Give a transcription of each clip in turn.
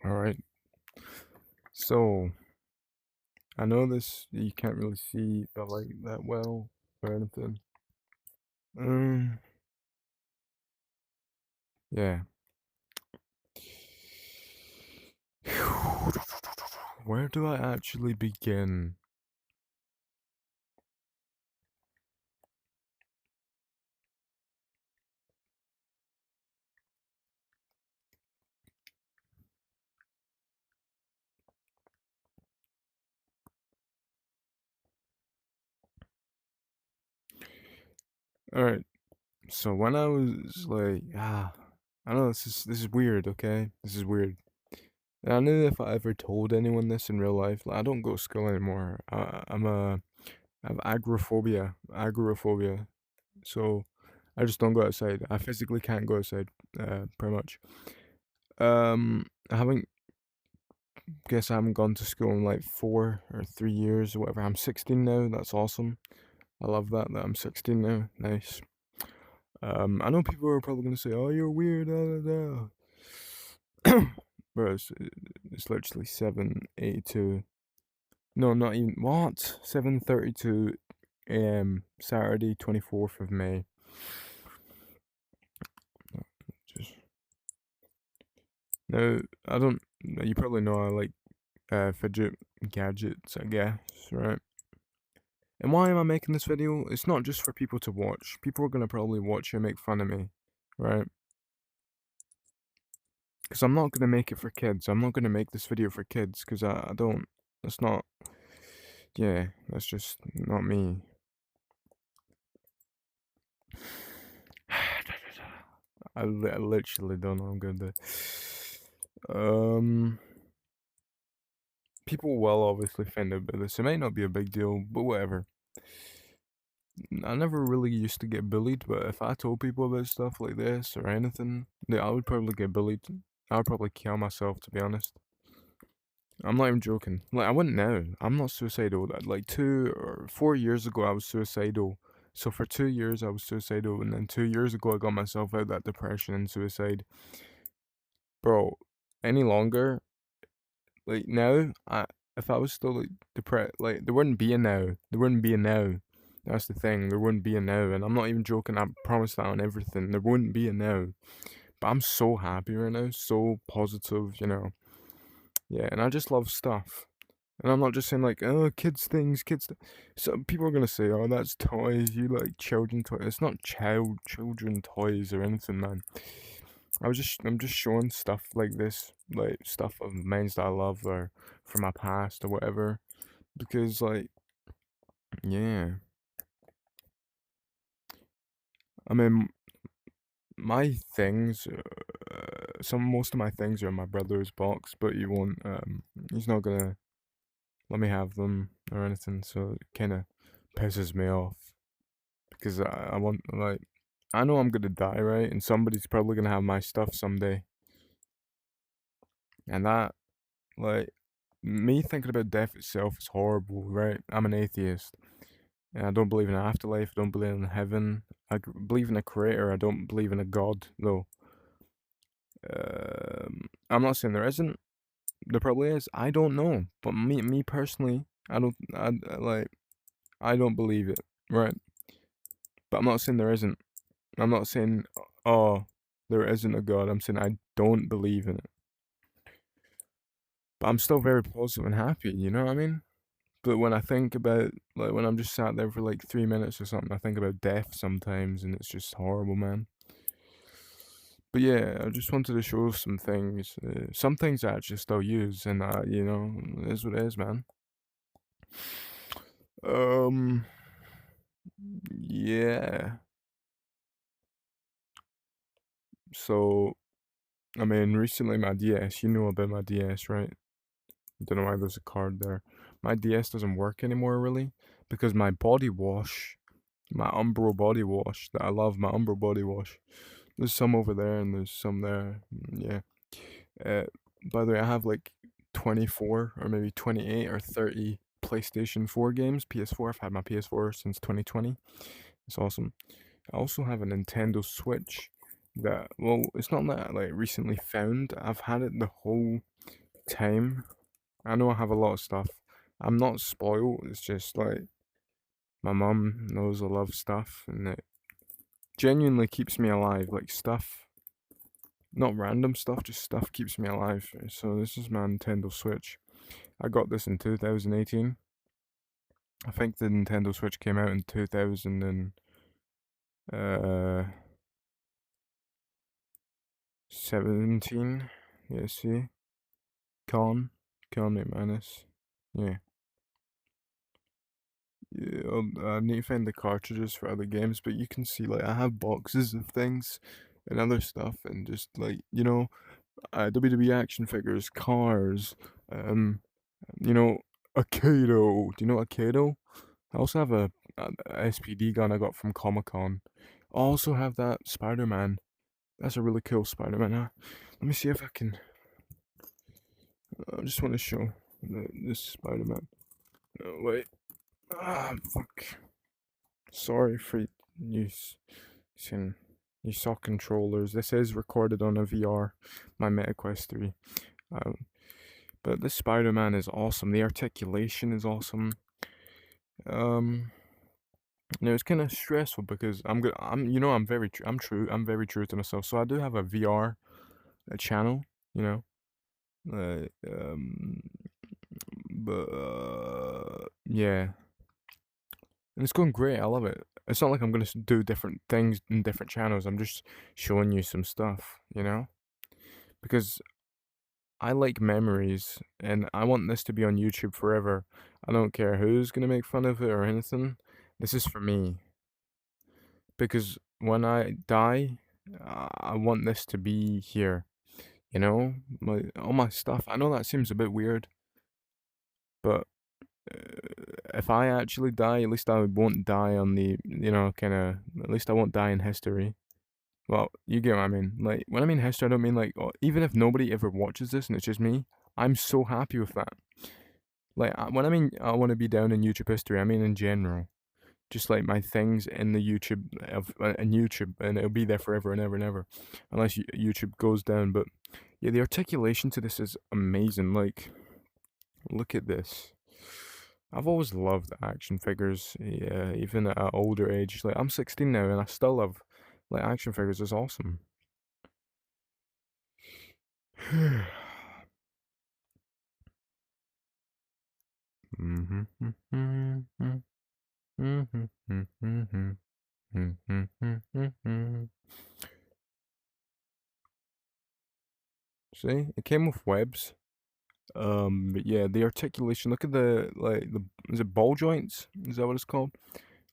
All right. So I know this you can't really see the light that well or anything. Um, yeah. Where do I actually begin? All right. So when I was like, I know this is weird. Okay, this is weird. And I knew if I ever told anyone this in real life, like, I don't go to school anymore. I have agoraphobia. So I just don't go outside. I physically can't go outside. Pretty much. I haven't guess I haven't gone to school in like 4 or 3 years or whatever. I'm 16 now. That's awesome. I love that I'm 16 now. Nice. I know people are probably gonna say, "Oh, you're weird." Da, da, da. Bro, it's literally 7:82. No, not even what? 7:32 a.m. Saturday, 24th of May. Just now, I don't. You probably know I like fidget gadgets, I guess, right? And why am I making this video? It's not just for people to watch. People are gonna probably watch and make fun of me, right? Because I'm not gonna make it for kids. I'm not gonna make this video for kids because I don't. That's not. Yeah, that's just not me. I literally don't know. I'm gonna. Um, People will obviously find out about this. It might not be a big deal, but whatever. I never really used to get bullied, but if I told people about stuff like this or anything, then I would probably get bullied. I would probably kill myself, to be honest. I'm not even joking. Like, I wouldn't now. I'm not suicidal. Like 2 or 4 years ago, I was suicidal. So for 2 years, I was suicidal, and then 2 years ago, I got myself out of that depression and suicide. Bro, any longer, like now, if I was still like depressed, like there wouldn't be a now. There wouldn't be a now. That's the thing. There wouldn't be a now, and I'm not even joking. I promise that on everything. There wouldn't be a now. But I'm so happy right now, so positive. Yeah, and I just love stuff. And I'm not just saying like, oh, kids things, So people are gonna say, oh, that's toys. You like children toys. It's not children toys or anything, man. I'm just showing stuff like this, like stuff of mine that I love or from my past or whatever. Because like, yeah, I mean, my things, most of my things are in my brother's box, but he won't. He's not gonna let me have them or anything. So it kind of pisses me off. Because I want like I know I'm gonna die, right? And somebody's probably gonna have my stuff someday. And that like me thinking about death itself is horrible, right? I'm an atheist. And I don't believe in an afterlife, I don't believe in heaven. Believe in a creator, I don't believe in a god though. I'm not saying there isn't. There probably is. I don't know. But me personally, I don't believe it, right? But I'm not saying there isn't. I'm not saying, oh, there isn't a God. I'm saying I don't believe in it. But I'm still very positive and happy, you know what I mean? But when I think about, like, when I'm just sat there for like 3 minutes or something, I think about death sometimes, and it's just horrible, man. But yeah, I just wanted to show some things. Some things I actually still use, and it is what it is, man. Um, yeah. So, I mean, recently my DS, you know about my DS, right? Don't know why there's a card there. My DS doesn't work anymore really because my body wash, my Umbro body wash that I love, my Umbro body wash. There's some over there and there's some there. Yeah. Uh, by the way, I have like 24 or maybe 28 or 30 PlayStation 4 games, PS4. I've had my PS4 since 2020. It's awesome. I also have a Nintendo Switch that, well, it's not that like recently found. I've had it the whole time. I know I have a lot of stuff. I'm not spoiled. It's just like my mum knows I love stuff, and it genuinely keeps me alive. Like stuff, not random stuff, just stuff keeps me alive. So this is my Nintendo Switch. I got this in 2018. I think the Nintendo Switch came out in 2017. Yeah, see? Con me minus. Yeah. Yeah, I need to find the cartridges for other games, but you can see like I have boxes of things and other stuff, and just like WWE action figures, cars, um, you know, a Kato. Do you know a Kato? I also have a SPD gun I got from Comic Con. I also have that Spider Man. That's a really cool Spider Man. Let me see if I can. I just want to show this Spider Man. Oh, wait. Ah, fuck. Sorry for using you saw controllers. This is recorded on a VR, my MetaQuest 3. Um, but this Spider-Man is awesome. The articulation is awesome. Um, it's kind of stressful because I'm very I'm very true to myself. So I do have a VR channel, you know. Uh, um, but yeah, and it's going great. I love it. It's not like I'm gonna do different things in different channels. I'm just showing you some stuff, because I like memories, and I want this to be on YouTube forever. I don't care who's gonna make fun of it or anything. This is for me, because when I die, I want this to be here. All my stuff. I know that seems a bit weird, but if I actually die, at least I won't die on the, kind of. At least I won't die in history. Well, you get what I mean. Like when I mean history, I don't mean like even if nobody ever watches this and it's just me. I'm so happy with that. Like when I mean I want to be down in YouTube history, I mean in general. Just like my things in the YouTube in YouTube, and it'll be there forever and ever and ever, unless YouTube goes down. But yeah, the articulation to this is amazing. Like, look at this. I've always loved action figures. Yeah, even at an older age. Like I'm 16 now, and I still love like action figures. It's awesome. See, it came with webs. But yeah, the articulation. Look at the is it ball joints? Is that what it's called?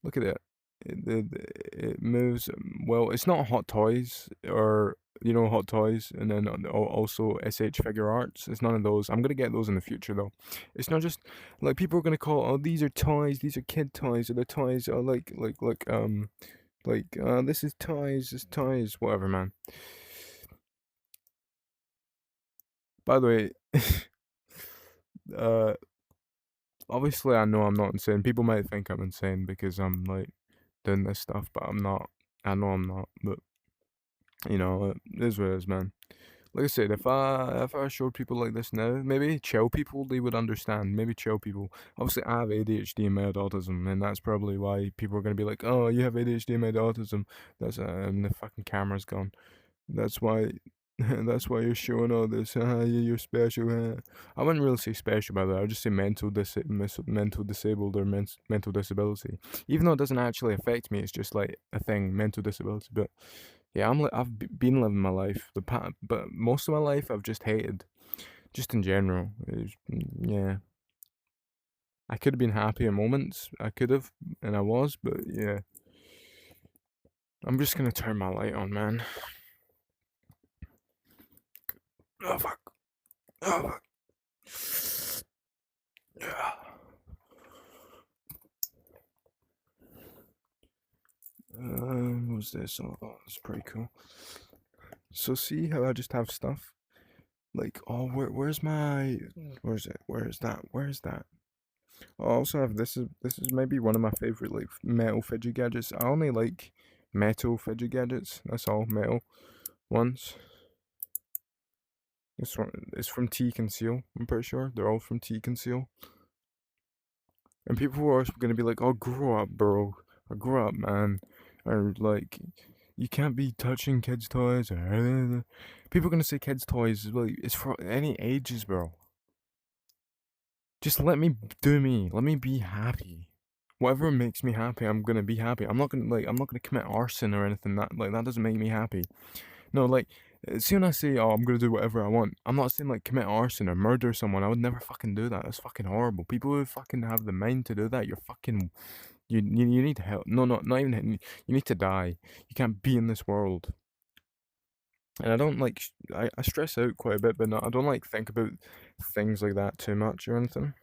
Look at it. It moves well. It's not Hot Toys or Hot Toys, and then also SH Figure Arts. It's none of those. I'm gonna get those in the future though. It's not just like people are gonna call. Oh, these are toys. These are kid toys. Or the toys are this is toys. This toys. Whatever, man. By the way, uh, obviously I know I'm not insane. People might think I'm insane because I'm like doing this stuff, but I'm not. I know I'm not, but it is what it is, man. Like I said, if I showed people like this now, maybe chill people, they would understand. Maybe chill people. Obviously, I have ADHD and mild autism, and that's probably why people are gonna be like, "Oh, you have ADHD and mild autism." And the fucking camera's gone. That's why. That's why you're showing all this. You're special. I wouldn't really say special by that. I would just say mental disabled or mental disability. Even though it doesn't actually affect me, it's just like a thing, mental disability. But yeah, been living my life. But most of my life I've just hated, just in general. Yeah, I could have been happy in moments. I could have, and I was. But yeah, I'm just gonna turn my light on, man. Oh fuck. Oh fuck. Yeah. What's this? Oh, it's pretty cool. So see how I just have stuff? Like, oh, where's my, where's it? Where's that? Where's that? I also have this is maybe one of my favorite like metal fidget gadgets. I only like metal fidget gadgets. That's all metal. once. It's from T Conceal, I'm pretty sure. They're all from T Conceal. And people were always gonna be like, "Oh, grow up, bro. Or grow up, man." Or like, you can't be touching kids' toys. Or people are gonna say kids' toys. Like, it's for any ages, bro. Just let me do me. Let me be happy. Whatever makes me happy, I'm gonna be happy. I'm not gonna commit arson or anything. That doesn't make me happy. No, like, see when I say, "Oh, I'm gonna do whatever I want," I'm not saying like commit arson or murder someone. I would never fucking do that. That's fucking horrible. People who fucking have the mind to do that, you're fucking you need help. No, not even. You need to die. You can't be in this world. And I don't like. I stress out quite a bit, but no, I don't like think about things like that too much or anything.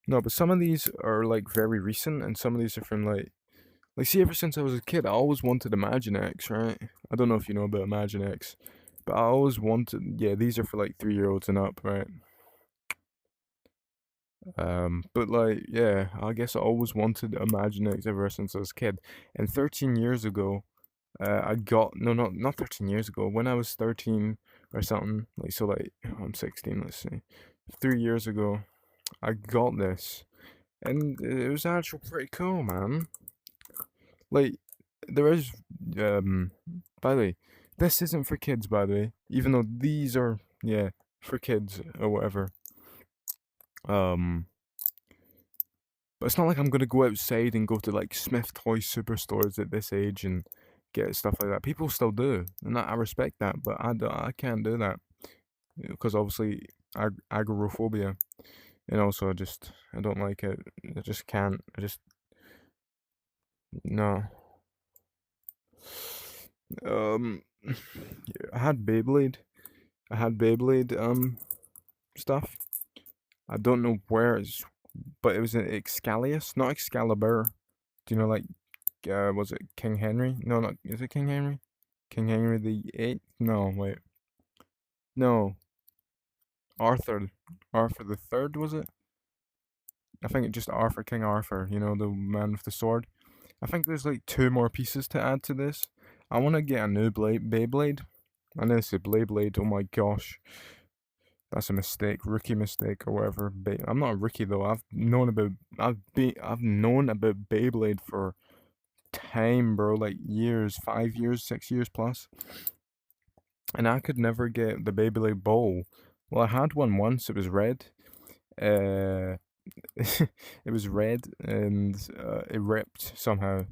No, but some of these are like very recent, and some of these are from like see, ever since I was a kid, I always wanted Imaginext, right? I don't know if you know about Imaginext, but I always wanted. Yeah, these are for like 3-year-olds and up, right? But like, yeah, I guess I always wanted Imaginext ever since I was a kid. And 13 years ago, I got no, not 13 years ago. When I was 13 or something, like so, like I'm 16. Let's see, 3 years ago, I got this, and it was actually pretty cool, man. Like, there is, um, by the way, this isn't for kids, by the way, even though these are, yeah, for kids or whatever. Um, but it's not like I'm gonna go outside and go to like Smith Toy superstores at this age and get stuff like that. People still do, and I respect that, but I can't do that because obviously agoraphobia, and also I don't like it. I just can't. I just no. Um, yeah, I had Beyblade stuff. I don't know where it's, but it was an Excalius, not Excalibur. Do you know like was it King Henry? No, not is it King Henry? King Henry the Eighth? No, wait, no, Arthur, Arthur the Third was it? I think it just Arthur, King Arthur. You know, the man with the sword. I think there's like two more pieces to add to this. I want to get a new Beyblade. I know it's a Blade. Oh my gosh. That's a mistake, rookie mistake or whatever. I'm not a rookie though. I've known about Beyblade for time, bro. Like years, 5 years, 6 years plus. And I could never get the Beyblade ball. Well, I had one once. It was red. Uh, it was red and it ripped somehow.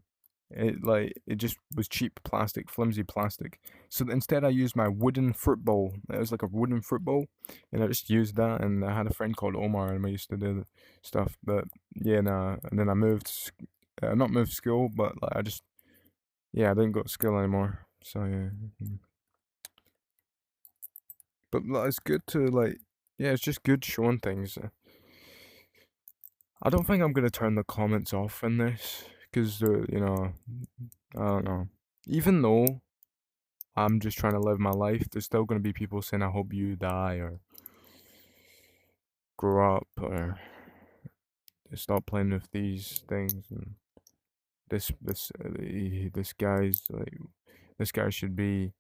It just was cheap plastic, flimsy plastic. So instead I used my wooden fruit bowl. It was like a wooden fruit bowl, and I just used that. And I had a friend called Omar, and we used to do the stuff. But yeah, nah. And then I not moved school, but like I didn't go to school anymore. So yeah. But like, it's good to like, yeah, it's just good showing things. I don't think I'm gonna turn the comments off in this because I don't know. Even though I'm just trying to live my life, there's still gonna be people saying, "I hope you die," or "Grow up," or "Stop playing with these things." And this guy's like, this guy should be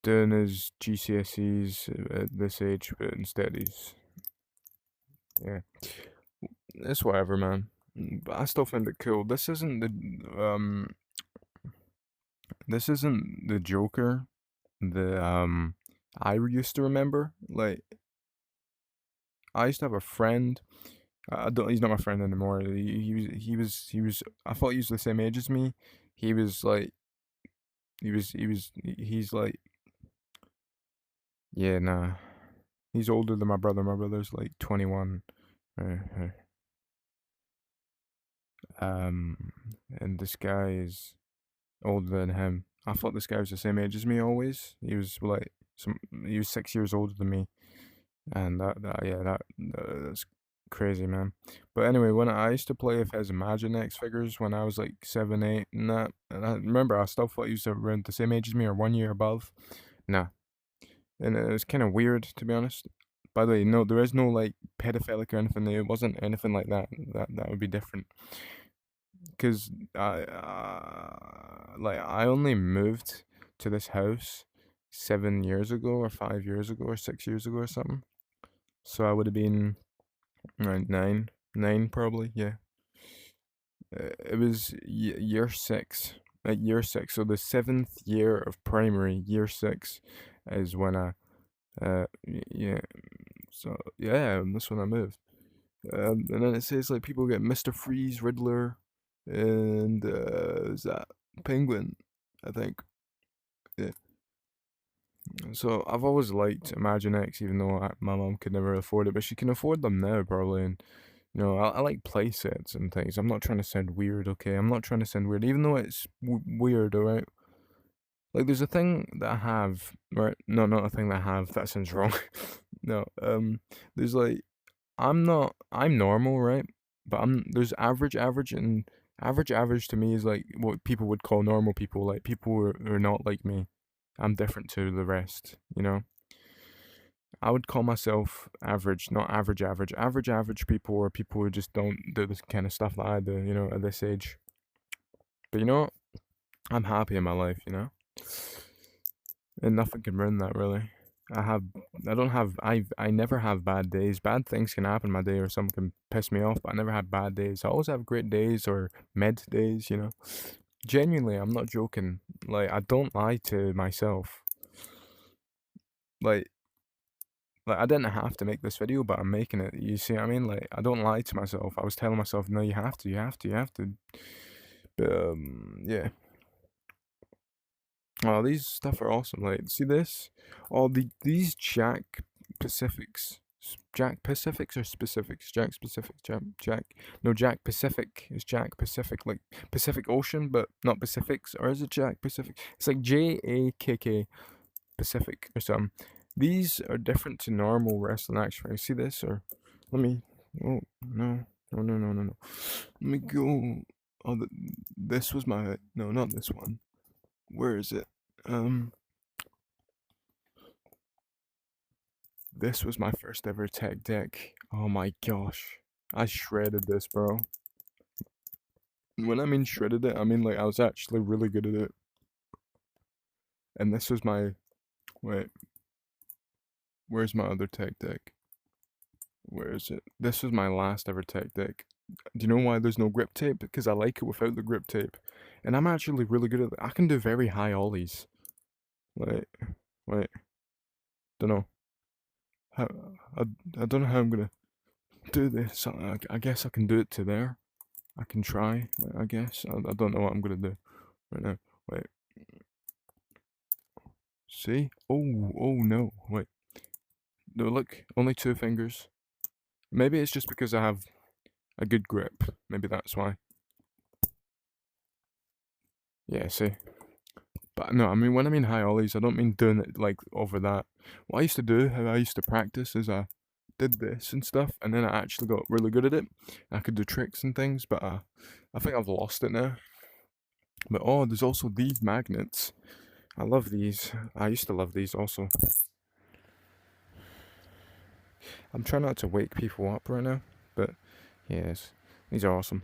doing his GCSEs at this age, but instead he's yeah, it's whatever, man. But I still find it cool. This isn't the Joker that I used to remember. Like I used to have a friend. I don't. He's not my friend anymore. He was. I thought he was the same age as me. He was like. He's like. Yeah, nah. He's older than my brother. My brother's like 21. Uh, um, and this guy is older than him. I thought this guy was the same age as me always. He was like he was 6 years older than me, and that's crazy, man. But anyway, when I used to play with his Imaginext figures when I was like 7, 8, and I remember I still thought he was around the same age as me or 1 year above. Nah, and it was kind of weird to be honest. By the way, no, there is no like pedophilic or anything. It wasn't anything like that. That would be different. 'cause I only moved to this house 7 years ago or 5 years ago or 6 years ago or something. So I would have been around 9 probably, yeah. It was year 6, at year 6, so the 7th year of primary, year 6 is when yeah, so yeah, that's when I moved. And then it says like people get Mr. Freeze, Riddler, and is that Penguin, I think. Yeah. So I've always liked Imaginext, even though my mom could never afford it, but she can afford them now probably. And I like play sets and things. I'm not trying to sound weird, okay? I'm not trying to sound weird, even though it's weird, alright? Like there's a thing that I have, right? No, not a thing that I have. That sounds wrong. No, there's like I'm normal, right? But there's average, and average to me is like what people would call normal people, like people who are not like me. I'm different to the rest, you know? I would call myself average, not average average. Average people are people who just don't do this kind of stuff that I do, at this age. But you know what? I'm happy in my life, and nothing can ruin that really. I have, I don't have, I never have bad days. Bad things can happen in my day, or something can piss me off, but I never have bad days. I always have great days or mid days. Genuinely, I'm not joking. Like, I don't lie to myself. Like, I didn't have to make this video, but I'm making it. You see what I mean? Like, I don't lie to myself. I was telling myself, no, you have to, you have to, you have to. But, yeah. Oh, these stuff are awesome. Like, see this? Oh, these Jack Pacifics. Jack Pacifics or specifics? Jack Pacific. Jack. No, Jack Pacific is Jack Pacific, like Pacific Ocean, but not Pacifics. Or is it Jack Pacific? It's like JAKK Pacific or something. These are different to normal wrestling action figures. See this? Or let me. Oh, no. No, no, no, no, no. Let me go. Oh, this was my. No, not this one. Where is it? This was my first ever tech deck. Oh my gosh. I shredded this, bro. When I mean shredded it, I mean like I was actually really good at it. And this was my. Wait. Where's my other tech deck? Where is it? This was my last ever tech deck. Do you know why there's no grip tape? Because I like it without the grip tape. And I'm actually really good at it. I can do very high ollies. Wait. Don't know. How, I, I don't know how I'm gonna do this. I guess I can do it to there. I can try, I guess. I don't know what I'm gonna do right now. Wait. See? Oh no. Wait. No, look. Only 2 fingers. Maybe it's just because I have a good grip. Maybe that's why. Yeah, see? But no, I mean, when I mean high ollies, I don't mean doing it like over that. What I used to do, how I used to practice, is I did this and stuff, and then I actually got really good at it. I could do tricks and things, but I think I've lost it now. But oh, there's also these magnets. I love these. I used to love these also. I'm trying not to wake people up right now, but yes, these are awesome.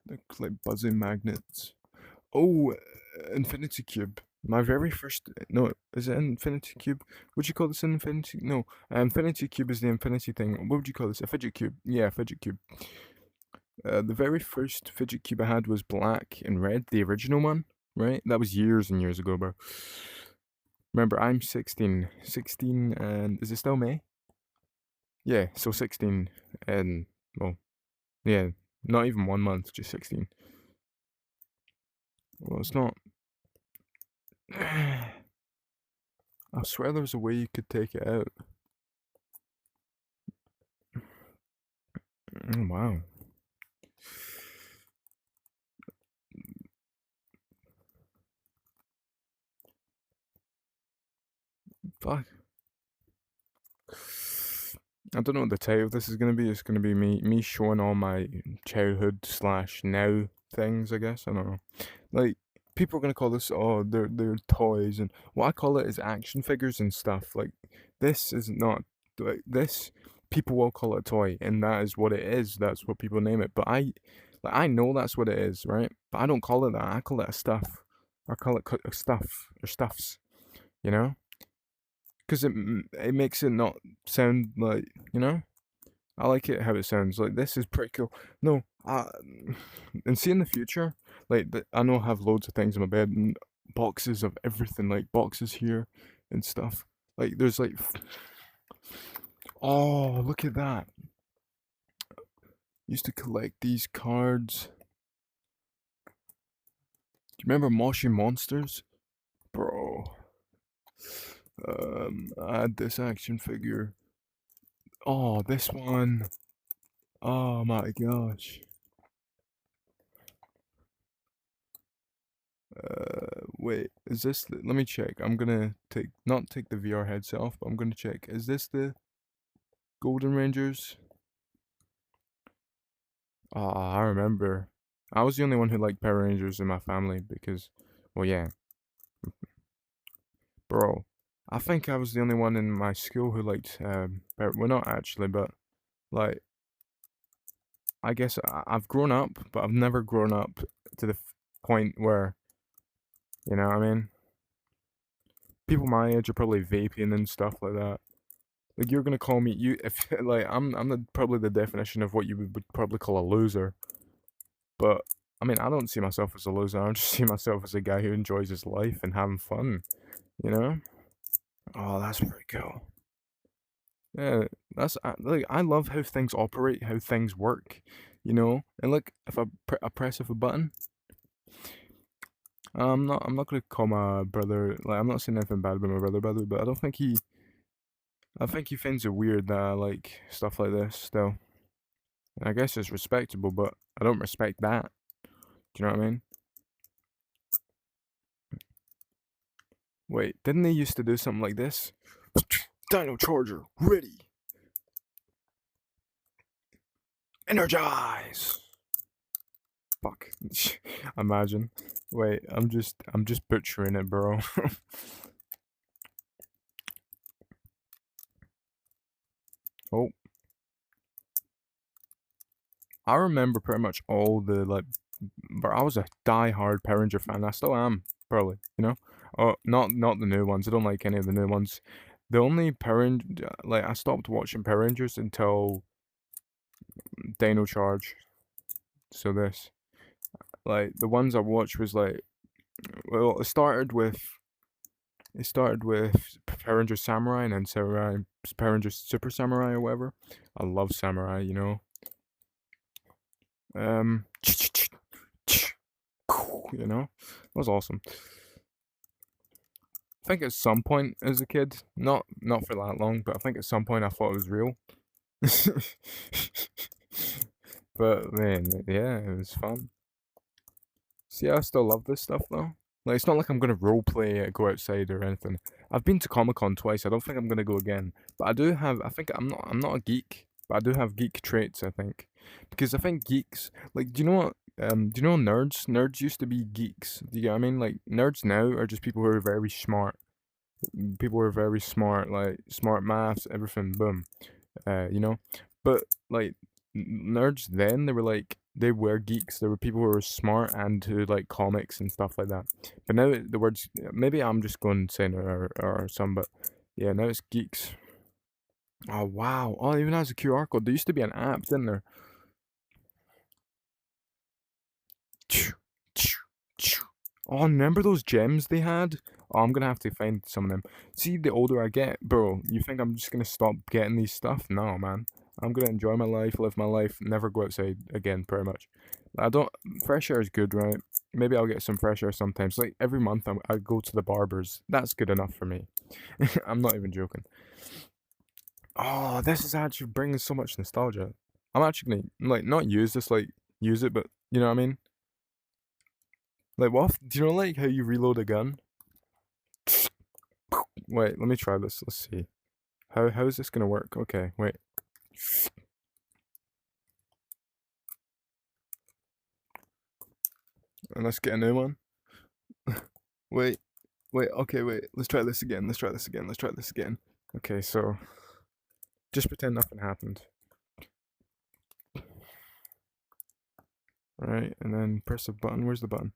They're like buzzing magnets. Oh, Infinity Cube. My very first. No, is it Infinity Cube? Would you call this an Infinity? No, Infinity Cube is the Infinity thing. What would you call this? A fidget cube? Yeah, fidget cube. The very first fidget cube I had was black and red, the original one, right? That was years and years ago, bro. Remember, I'm 16. 16, and is it still May? Yeah, so 16, and, well, yeah, not even 1 month, just 16. Well, it's not. I swear there was a way you could take it out. Oh, wow. Fuck. I don't know what the title of this is gonna be. It's gonna be me showing all my childhood slash now things, I guess. I don't know. Like, people are gonna call this, oh, they're toys, and what I call it is action figures and stuff. Like, this is not like this. People will call it a toy, and that is what it is. That's what people name it. But Like, I know that's what it is, right? But I don't call it that. I call it a stuff. Or call it a stuff or stuffs, you know? Because it makes it not sound like, you know? I like it how it sounds. Like, this is pretty cool. No, and see in the future, like, I know I have loads of things in my bed and boxes of everything, like boxes here and stuff. Like, there's like, oh, look at that. Used to collect these cards. Do you remember Moshi Monsters? Bro. I had this action figure. Oh, this one. Oh my gosh. Wait, is this let me check. I'm gonna not take the VR headset off, but I'm gonna check. Is this the Golden Rangers? Ah, I remember. I was the only one who liked Power Rangers in my family because, well, yeah, bro. I think I was the only one in my school who liked, well, not actually, but like, I guess I've grown up, but I've never grown up to the point where, you know what I mean? People my age are probably vaping and stuff like that. Like, you're gonna call me you if like I'm probably the definition of what you would probably call a loser. But I mean, I don't see myself as a loser. I just see myself as a guy who enjoys his life and having fun. You know? Oh, that's pretty cool. Yeah, that's like I love how things operate, how things work. You know? And look, if I press of a button, I'm not gonna call my brother like I'm not saying anything bad about my brother, by the way, but I think he finds it weird that I like stuff like this still. And I guess it's respectable, but I don't respect that. Do you know what I mean? Wait, didn't they used to do something like this? Dino Charger, ready. Energize. Fuck. Imagine. Wait, I'm just butchering it, bro. Oh, I remember pretty much all the like, but I was a die-hard Power Ranger fan. I still am, probably. You know, oh, not the new ones. I don't like any of the new ones. The only like I stopped watching Power Rangers until Dino Charge. So this, like, the ones I watched was like, well, it started with Power Ranger Samurai and then Power Ranger Super Samurai or whatever. I love Samurai, you know. Um, you know, it was awesome. I think at some point as a kid, not for that long, but I think at some point I thought it was real. But man, yeah, it was fun. See, I still love this stuff though. Like, it's not like I'm gonna roleplay it, go outside or anything. I've been to Comic Con twice. I don't think I'm gonna go again. But I do have. I think I'm not a geek, but I do have geek traits. I think because I think geeks like. Do you know what? Do you know nerds? Nerds used to be geeks. Do you get what I mean? Like nerds now are just people who are very smart. People who are very smart, like smart maths, everything. Boom. You know. But like nerds then they were geeks. There were people who were smart and who like comics and stuff like that. But now the words maybe I'm just going insane or some, but yeah, now it's geeks. Oh wow! Oh, it even has a QR code. There used to be an app, didn't there? Oh, remember those gems they had? Oh, I'm gonna have to find some of them. See, the older I get, bro, you think I'm just gonna stop getting these stuff? No, man. I'm gonna enjoy my life, live my life, never go outside again, pretty much. I don't. Fresh air is good, right? Maybe I'll get some fresh air sometimes. Like every month, I go to the barbers. That's good enough for me. I'm not even joking. Oh, this is actually bringing so much nostalgia. I'm actually gonna like not use this, like use it, but you know what I mean? Like what? Do you know like how you reload a gun? Wait, let me try this. Let's see. How is this gonna work? Okay, wait. And let's get a new one. Wait, wait, okay, wait. Let's try this again. Let's try this again. Let's try this again. Okay, so just pretend nothing happened. right? And then press the button. Where's the button?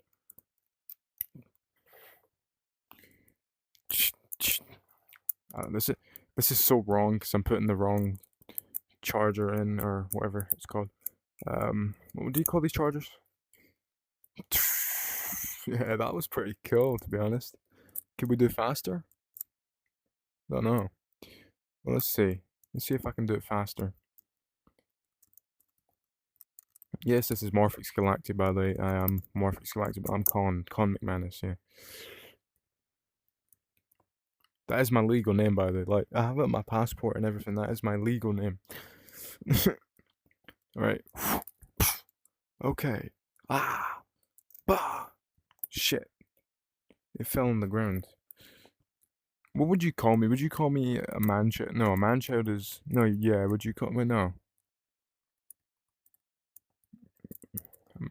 This is so wrong because I'm putting the wrong charger in, or whatever it's called. What do you call these chargers? Yeah, that was pretty cool, to be honest. Could we do faster? Don't know. Well, let's see. Let's see if I can do it faster. Yes, this is Morphix Galactic, by the way. I am Morphix Galactic, but I'm Con McManus, yeah. That is my legal name, by the way. Like, I have it on my passport and everything. That is my legal name. Alright. Okay. Ah! Bah! Shit. It fell on the ground. What would you call me? Would you call me a man-child? No, a man-child is... No, yeah, would you call me? No.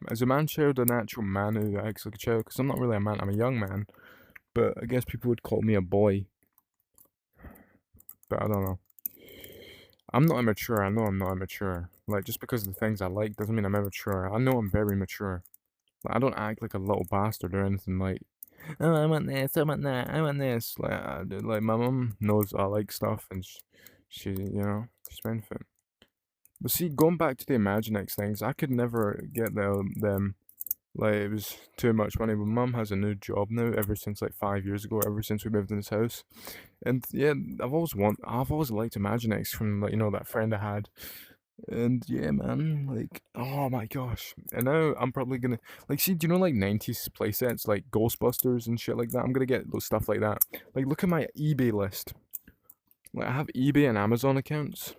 Is a man-child an actual man who acts like a child? Because I'm not really a man, I'm a young man. But I guess people would call me a boy. But I don't know. I'm not immature, I know I'm not immature. Like, just because of the things I like doesn't mean I'm immature. I know I'm very mature. Like, I don't act like a little bastard or anything like, oh, I want this, I want that, I want this. Like my mum knows I like stuff and she you know, she's benefit. But see, going back to the Imaginext things, I could never get them. Like, it was too much money. But mum has a new job now ever since like 5 years ago, ever since we moved in this house. And yeah, I've always liked Imaginext from, like, you know, that friend I had. And yeah, man, like, oh my gosh. And now I'm probably gonna, like, see, do you know, like, 90s playsets, like Ghostbusters and shit like that? I'm gonna get those stuff like that. Like, look at my eBay list. Like, I have eBay and Amazon accounts.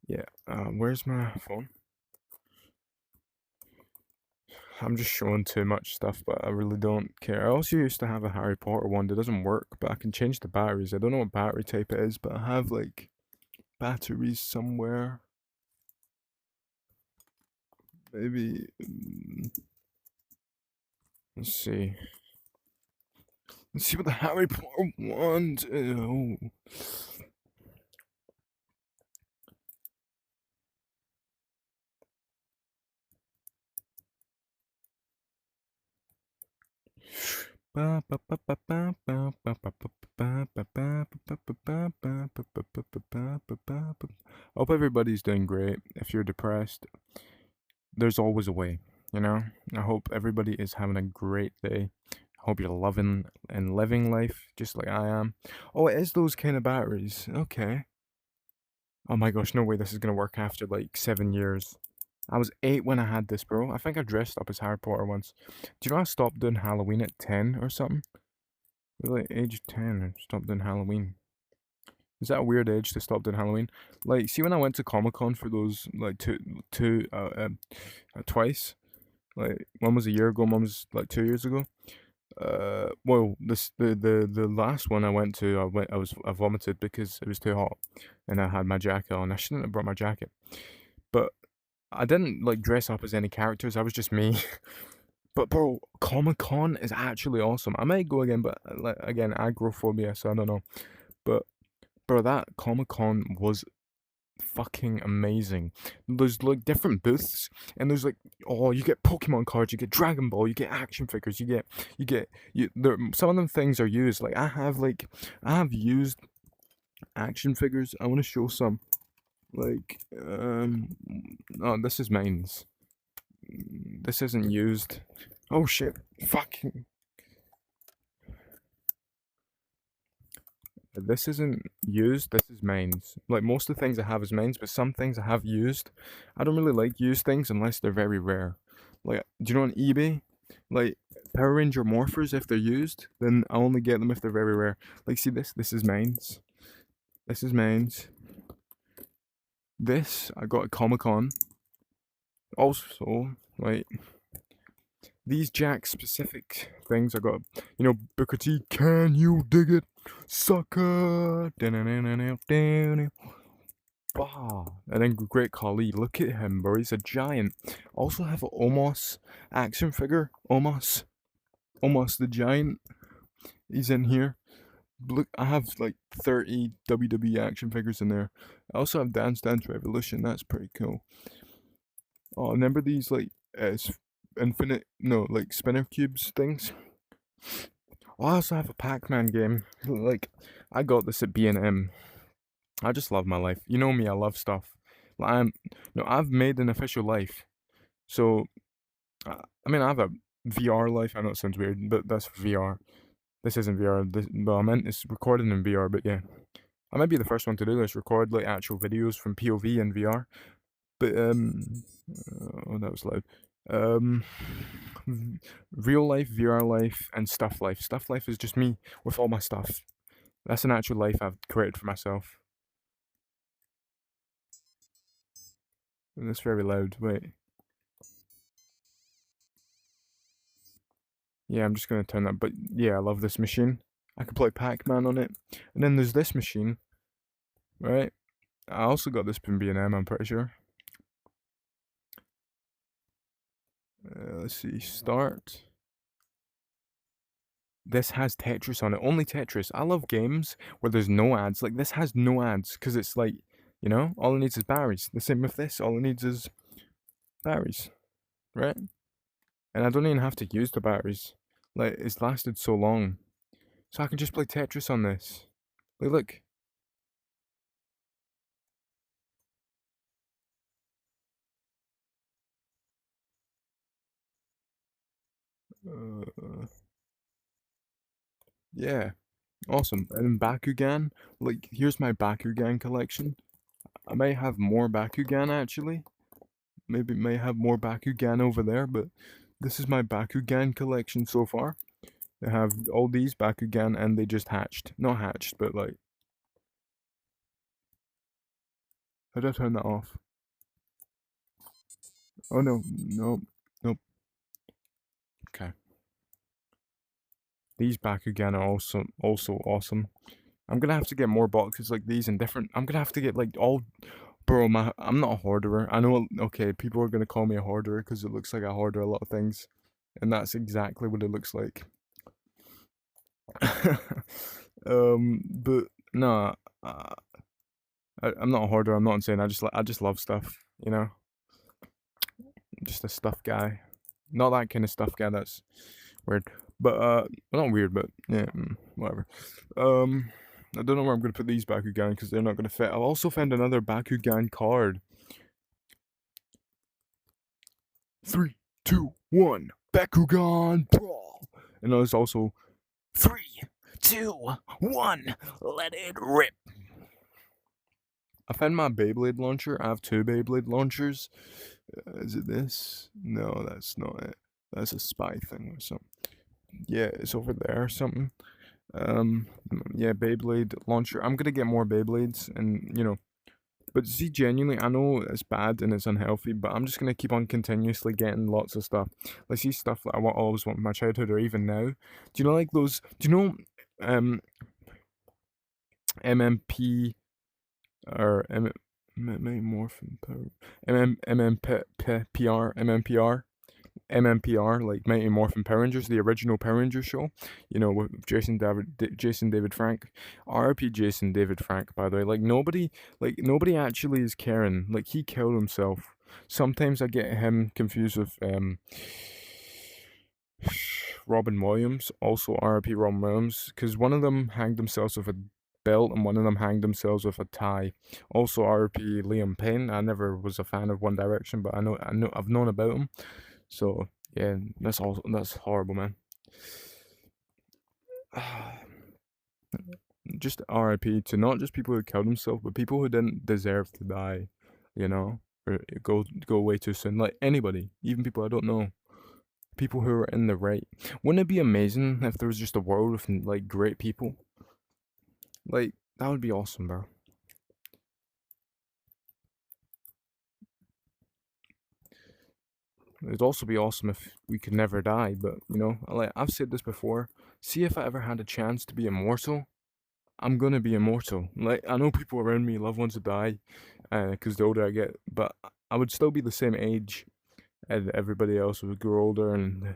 Yeah, where's my phone? I'm just showing too much stuff, but I really don't care. I also used to have a Harry Potter one that doesn't work, but I can change the batteries. I don't know what battery type it is, but I have, like, batteries somewhere. Maybe, let's see. Let's see what the Harry Potter one do. I hope everybody's doing great. If you're depressed, there's always a way, you know? I hope everybody is having a great day. I hope you're loving and living life just like I am. Oh, it is those kind of batteries. Okay. Oh my gosh, no way this is gonna work after like 7 years. I was 8 when I had this, bro. I think I dressed up as Harry Potter once. Do you know I stopped doing Halloween at 10 or something? Like age 10 and stopped doing Halloween. Is that a weird age to stop doing Halloween? Like, see when I went to Comic Con for those like twice. Like, one was a year ago, one was like 2 years ago. Well, the last one I went to, I vomited because it was too hot, and I had my jacket on. I shouldn't have brought my jacket, but I didn't like dress up as any characters. I was just me. But bro, Comic Con is actually awesome. I might go again, but like again, agoraphobia, so I don't know. But bro, that Comic Con was fucking amazing. There's like different booths, and there's like, oh, you get Pokemon cards, you get Dragon Ball, you get action figures, there. Some of them things are used. Like I have used action figures. I want to show some. Like oh, this is mine's. This isn't used. Oh shit! Fucking. This isn't used, this is mains. Like, most of the things I have is mains, but some things I have used. I don't really like used things unless they're very rare. Like, do you know on eBay? Like, Power Ranger Morphers, if they're used, then I only get them if they're very rare. Like, see this? This is mains. This is mains. This, I got at Comic Con. Also, like, these Jack specific things I got, you know, Booker T, can you dig it? Sucker! Bah! And then Great Khali, look at him, bro, he's a giant. Also have an Omos action figure, Omos the giant, he's in here. Look, I have like 30 WWE action figures in there. I also have Dance Dance Revolution, that's pretty cool. Oh, remember these like infinite no like spinner cubes things? Oh, I also have a Pac-Man game. Like I got this at B&M. I just love my life. You know me, I love stuff. Like, no, I've made an official life. So I mean, I have a VR life. I know it sounds weird, but that's VR. This isn't VR. Well, I meant it's recorded in VR, but yeah. I might be the first one to do this, record like actual videos from POV in VR. But oh, that was loud. Um, real life, VR life, and stuff life. Stuff life is just me with all my stuff. That's an actual life I've created for myself. And it's very loud. Wait. Yeah, I'm just gonna turn that. But yeah, I love this machine. I can play Pac-Man on it. And then there's this machine, right? I also got this from B&M, I'm pretty sure. Let's see, start. This has Tetris on it, only Tetris. I love games where there's no ads. Like this has no ads because it's like, you know, all it needs is batteries. The same with this, all it needs is batteries, right? And I don't even have to use the batteries. Like it's lasted so long, so I can just play Tetris on this. Like, look. Uh, yeah, awesome. And Bakugan, like here's my Bakugan collection. I may have more Bakugan actually. Maybe may have more Bakugan over there, but this is my Bakugan collection so far. They have all these Bakugan and they just hatched. Not hatched, but like... How do I turn that off? Oh no, no, nope. Okay. These Bakugan are also awesome. I'm gonna have to get more boxes like these and different... I'm gonna have to get like all... Bro, I'm not a hoarder. I know, okay, people are gonna call me a hoarder because it looks like I hoarder a lot of things. And that's exactly what it looks like. But nah, uh, I'm not a hoarder. I'm not insane. I just love stuff. You know, just a stuff guy. Not that kind of stuff guy. That's weird. But well, not weird, but yeah, whatever. I don't know where I'm gonna put these Bakugan because they're not gonna fit. I've also found another Bakugan card. 3, 2, 1, Bakugan Brawl. And there's also 3, 2, 1, let it rip. I found my Beyblade launcher. I have 2 Beyblade launchers. Is it this? No, that's not it. That's a spy thing or something. Yeah, it's over there or something. Yeah, Beyblade launcher. I'm gonna get more Beyblades, and you know, but see, genuinely, I know it's bad and it's unhealthy, but I'm just gonna keep on continuously getting lots of stuff. Like see stuff that always want from my childhood or even now. Do you know like those? Do you know, MMP or Morphin Power, MMPR, like Mighty Morphin Power Rangers, the original Power Rangers show, you know, with Jason David Frank, RIP Jason David Frank, by the way. Like nobody actually is caring. Like he killed himself. Sometimes I get him confused with Robin Williams, also RIP Robin Williams, because one of them hanged themselves with a belt and one of them hanged themselves with a tie. Also RIP Liam Payne. I never was a fan of One Direction, but I've known about him. So yeah, that's horrible, man. Just RIP to not just people who killed themselves, but people who didn't deserve to die, you know, or go away too soon. Like anybody, even people I don't know, people who are in the right. Wouldn't it be amazing if there was just a world with like great people? Like that would be awesome, bro. It'd also be awesome if we could never die, but you know, like I've said this before. See if I ever had a chance to be immortal, I'm gonna be immortal. Like I know people around me, loved ones, to die, because the older I get, but I would still be the same age, and everybody else would grow older and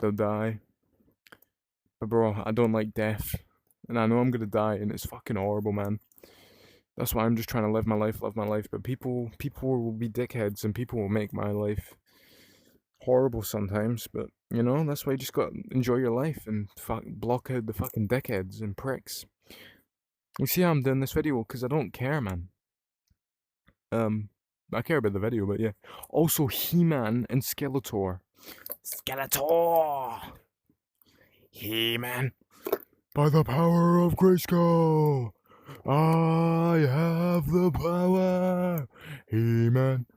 they'll die. But bro, I don't like death, and I know I'm gonna die, and it's fucking horrible, man. That's why I'm just trying to live my life. But people will be dickheads, and people will make my life horrible sometimes. But that's why you just got to enjoy your life and block out the fucking dickheads and pricks. You see how I'm doing this video? Because I don't care, man. I care about the video, but yeah. Also, He-Man and Skeletor. Skeletor! He-Man. By the power of Grayskull, I have the power. He-Man.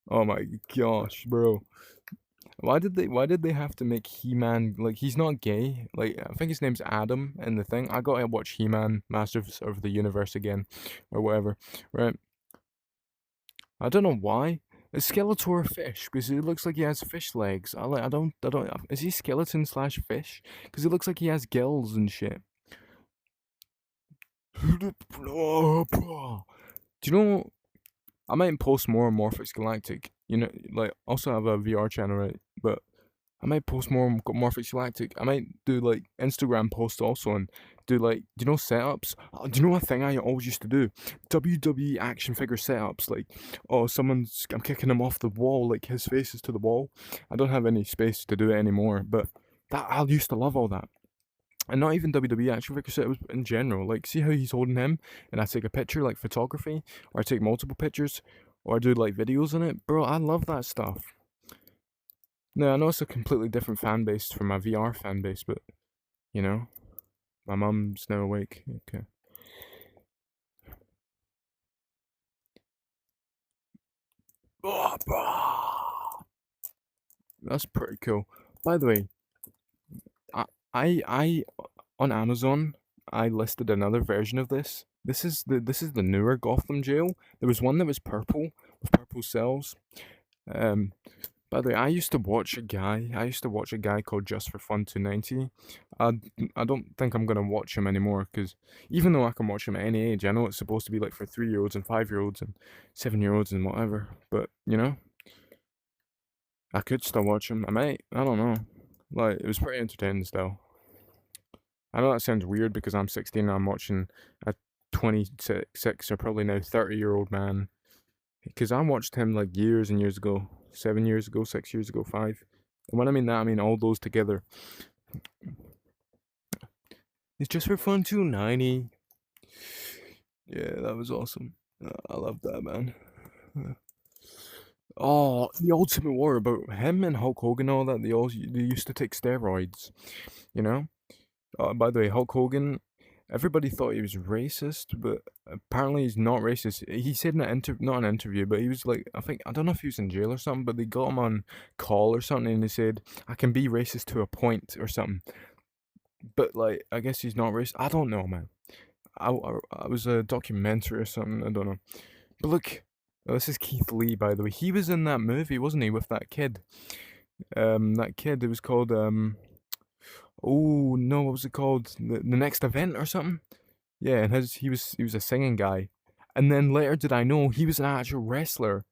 Oh my gosh, bro. Why did they have to make He-Man, like, he's not gay? Like, I think his name's Adam in the thing. I gotta watch He-Man, Masters of the Universe again, or whatever, right? I don't know why. Is Skeletor a fish? Because it looks like he has fish legs. I don't. Is he skeleton slash fish? Because it looks like he has gills and shit. Do you know? I might post more on Morphix Galactic. Like, also have a VR channel, right? But I might post more on Morphix Galactic. I might do like Instagram posts also and do like, setups? Do you know a thing I always used to do? WWE action figure setups. Like, oh, I'm kicking him off the wall, like his face is to the wall. I don't have any space to do it anymore, but I used to love all that. And not even WWE action figure setups in general. Like, see how he's holding him, and I take a picture, like photography, or I take multiple pictures, or I do like videos on it. Bro, I love that stuff. No, I know it's a completely different fan base from my VR fan base, but my mum's now awake. Okay. That's pretty cool. By the way, I on Amazon I listed another version of this. This is the newer Gotham jail. There was one that was purple with purple cells. By the way, I used to watch a guy called Just for Fun 290. I don't think I'm gonna watch him anymore because even though I can watch him at any age, I know it's supposed to be like for 3-year-olds and 5-year-olds and 7-year-olds and whatever. But I could still watch him. I might. I don't know. Like, it was pretty entertaining still. I know that sounds weird because I'm 16 and I'm watching a 26 or probably now 30-year-old man. Because I watched him like years and years ago, 7 years ago, 6 years ago, 5. And when I mean that, I mean all those together. It's Just for Fun 290. Yeah, that was awesome. I love that, man. Oh, the Ultimate War, about him and Hulk Hogan and all that. They used to take steroids, you know. By the way, Hulk Hogan, everybody thought he was racist, but apparently he's not racist. He said in not an interview, but he was like, I don't know if he was in jail or something, but they got him on call or something, and he said, I can be racist to a point or something. But like, I guess he's not racist. I don't know, man. I was a documentary or something. I don't know. But look, this is Keith Lee, by the way. He was in that movie, wasn't he, with that kid? That kid. It was called Oh no, what was it called? The Next Event or something? Yeah, and he was a singing guy. And then later did I know he was an actual wrestler.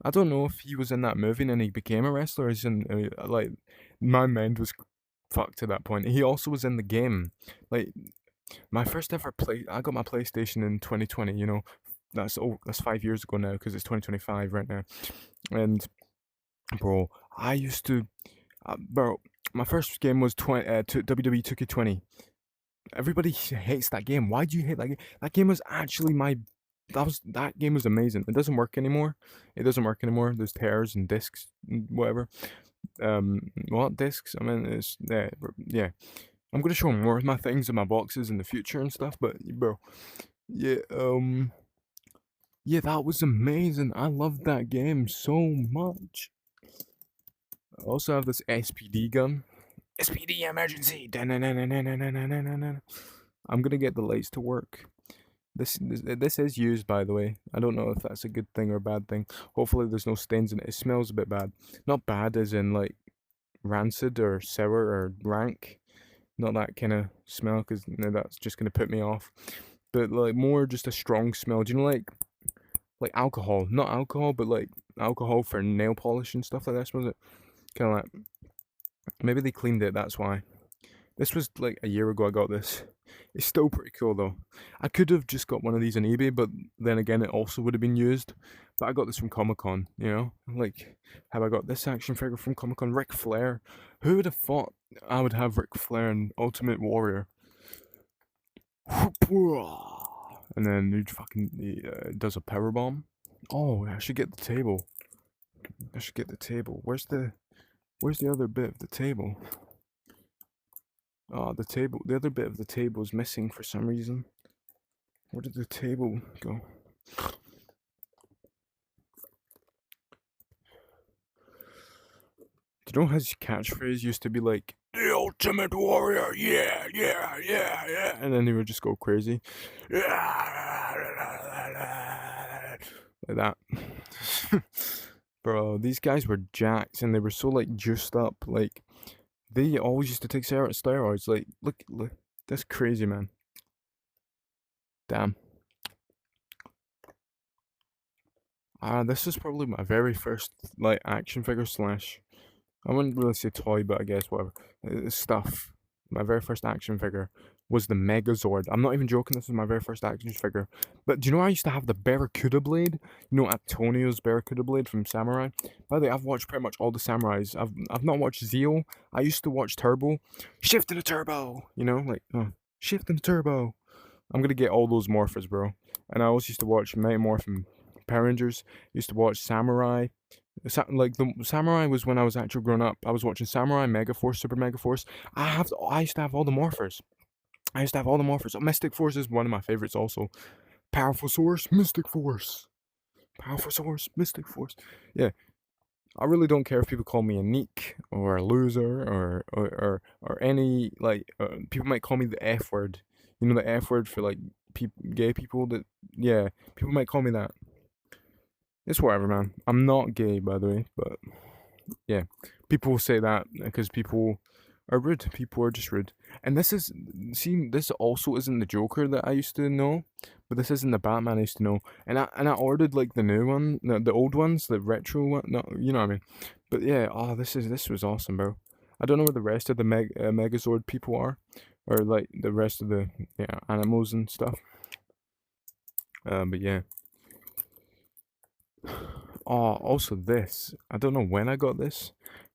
I don't know if he was in that movie and then he became a wrestler. Like, my mind was fucked to that point. He also was in the game. Like, my first ever I got my PlayStation in 2020. That's 5 years ago now because it's 2025 right now. And bro, I used to, bro, my first game was WWE 2K20. Everybody hates that game. Why do you hate that game? That game was actually that game was amazing. It doesn't work anymore. There's tears and discs, and whatever. What discs? I mean, it's yeah. I'm gonna show more of my things in my boxes in the future and stuff. But bro, yeah, yeah, that was amazing. I loved that game so much. I also have this SPD gun. SPD emergency. I'm gonna get the lights to work. This is used, by the way. I don't know if that's a good thing or a bad thing. Hopefully there's no stains in it. It smells a bit bad. Not bad as in like rancid or sour or rank. Not that kind of smell because that's just gonna put me off. But like more just a strong smell. Do you know like alcohol? Not alcohol, but like alcohol for nail polish and stuff like that. Smells it kind of like maybe they cleaned it. That's why. This was like a year ago I got this. It's still pretty cool though. I could have just got one of these on eBay, but then again, it also would have been used. But I got this from Comic Con, you know? Like, have I got this action figure from Comic Con? Ric Flair. Who would have thought I would have Ric Flair in Ultimate Warrior? And then he does a power bomb. Oh, I should get the table. I should get the table. Where's the other bit of the table? Oh, the other bit of the table is missing for some reason. Where did the table go? Do you know his catchphrase used to be like, "The Ultimate Warrior, yeah, yeah, yeah, yeah," and then he would just go crazy. Like that. Bro, these guys were jacked and they were so like juiced up. Like, they always used to take steroids. Like, look, that's crazy, man. Damn. This is probably my very first like action figure slash. I wouldn't really say toy, but I guess whatever. Stuff. My very first action figure was the Megazord. I'm not even joking. This is my very first action figure. But do you know I used to have the Barracuda blade? You know Antonio's Barracuda blade from Samurai. By the way, I've watched pretty much all the Samurais. I've not watched Zeo. I used to watch Turbo. Shift to the Turbo. You know, like shift to the Turbo. I'm gonna get all those morphers, bro. And I also used to watch Mighty Morphin Power Rangers. Used to watch Samurai. Like the Samurai was when I was actually grown up. I was watching Samurai, Megaforce, Super Megaforce. I used to have all the morphers. I used to have all the morphers. Mystic Force is one of my favorites also. Powerful Source, Mystic Force. Powerful Source, Mystic Force. Yeah. I really don't care if people call me a neek or a loser or any like people might call me the F word. You know the F word for like gay people that yeah, people might call me that. It's whatever, man. I'm not gay, by the way, but yeah, people say that because people are rude. People are just rude. And this also isn't the Joker that I used to know, but this isn't the Batman I used to know. And I ordered like the new one, the old ones, the retro one. No, you know what I mean. But yeah, oh, this was awesome, bro. I don't know where the rest of the Megazord people are, or like the rest of the animals and stuff. But yeah. Oh, also this. I don't know when I got this,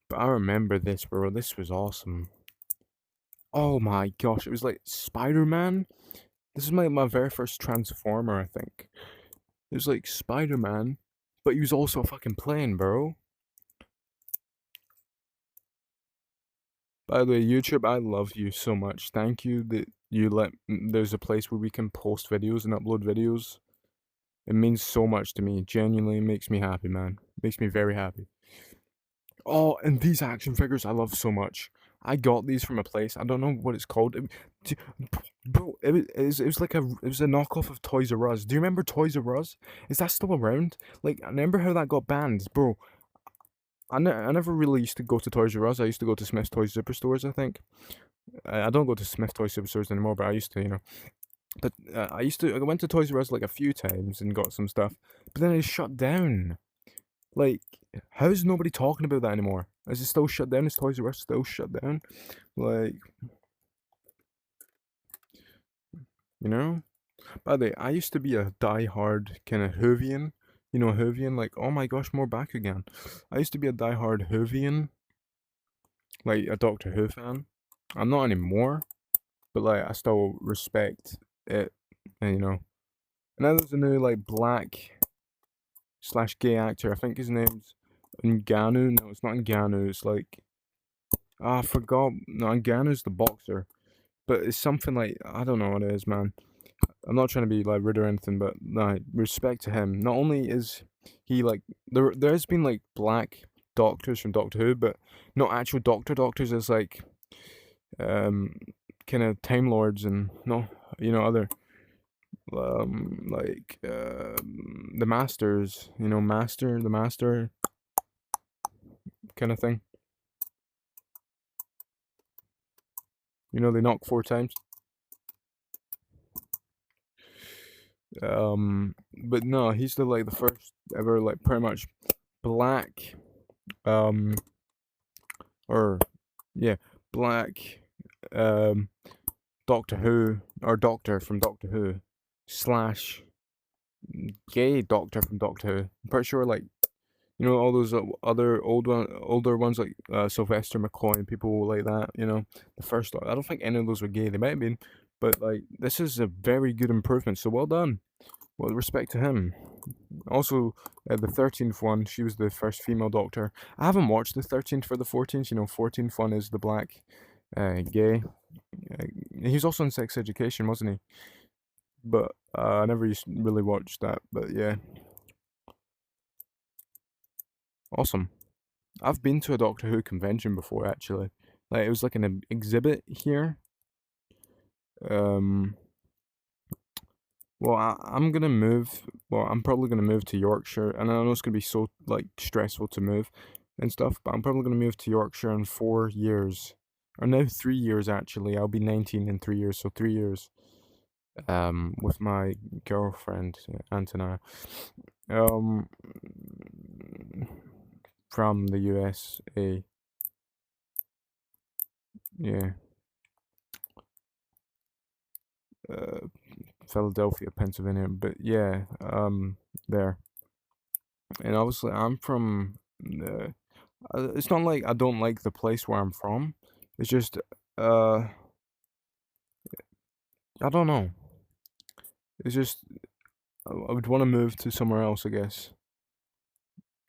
but I remember this, bro. This was awesome. Oh my gosh, it was like Spider-Man. This is my very first Transformer, I think. It was like Spider-Man, but he was also a fucking plane, bro. By the way, YouTube, I love you so much. Thank you that you there's a place where we can post videos and upload videos. It means so much to me. Genuinely makes me happy, man. Makes me very happy. Oh, and these action figures I love so much. I got these from a place. I don't know what it's called. Bro, it was like it was a knockoff of Toys R Us. Do you remember Toys R Us? Is that still around? Like, I remember how that got banned, bro. I never really used to go to Toys R Us. I used to go to Smith's Toys Superstores, I think. I don't go to Smith Toys Superstores anymore, but I used to, you know. But I went to Toys R Us like a few times and got some stuff. But then it shut down. Like, how's nobody talking about that anymore? Is it still shut down? Is Toys R Us still shut down? Like, you know? By the way, I used to be a die-hard kind of Whovian. You know, Whovian? Like, oh my gosh, more back again. I used to be a die-hard Whovian. Like, a Doctor Who fan. I'm not anymore. But, like, I still respect it. And, you know. And then there's a new, like, black / gay actor. I think his name's Ngannou. No, it's not Ngannou. It's like I forgot. No, Ngannou's the boxer, but it's something like I don't know what it is, man. I'm not trying to be like rude or anything, but like respect to him. Not only is he like there's been like black doctors from Doctor Who, but not actual doctors. As like kind of Time Lords and no, you know other like the masters, you know, the master kind of thing. You know, they knock 4 times. But no, he's the first ever like pretty much black, um, or yeah, black Doctor Who, or Doctor from Doctor Who, slash gay Doctor from Doctor Who. I'm pretty sure, like, you know, all those other older ones like Sylvester McCoy and people like that. You know, the first. I don't think any of those were gay. They might have been, but like this is a very good improvement. So well done. Well, respect to him. Also, the 13th one, she was the first female Doctor. I haven't watched the 13th for the 14th. You know, 14th one is the black gay. He was also in Sex Education, wasn't he? But I never used to really watch that. But yeah, awesome. I've been to a Doctor Who convention before, actually. Like it was like an exhibit here. Um, well, I'm gonna move. Well, I'm probably gonna move to Yorkshire, and I know it's gonna be so like stressful to move and stuff. But I'm probably gonna move to Yorkshire in 4 years, or now 3 years actually. I'll be 19 in 3 years, so 3 years. With my girlfriend Antonia, um, from the USA. Yeah. Philadelphia, Pennsylvania, but yeah, there. And obviously, I'm from. It's not like I don't like the place where I'm from. It's just, uh, I don't know. It's just I would want to move to somewhere else, I guess.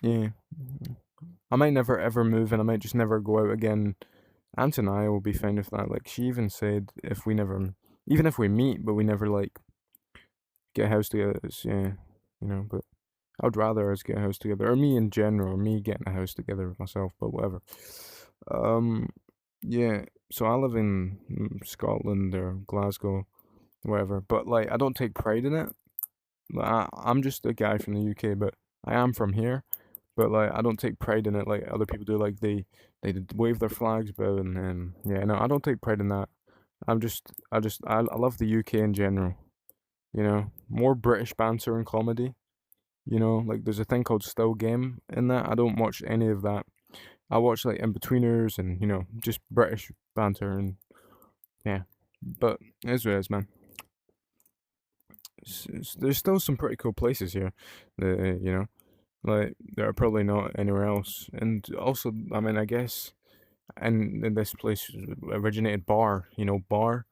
Yeah, I might never ever move, and I might just never go out again. Aunt and I will be fine with that. Like she even said, if we never, even if we meet, but we never like get a house together, yeah, you know. But I would rather us get a house together, or me in general, or me getting a house together with myself, but whatever. Um, yeah. So I live in Scotland or Glasgow, whatever. But like, I don't take pride in it. Like, I'm just a guy from the UK, but I am from here. But like, I don't take pride in it like other people do. Like they wave their flags, bow, and yeah. No, I don't take pride in that. I love the UK in general. You know, more British banter and comedy. You know, like there's a thing called Still Game in that. I don't watch any of that. I watch like In-Betweeners and, you know, just British banter and yeah. But it is what it is, man. There's still some pretty cool places here. You know, like there are probably not anywhere else. And also, I mean, I guess, and in this place originated Bar. You know, Bar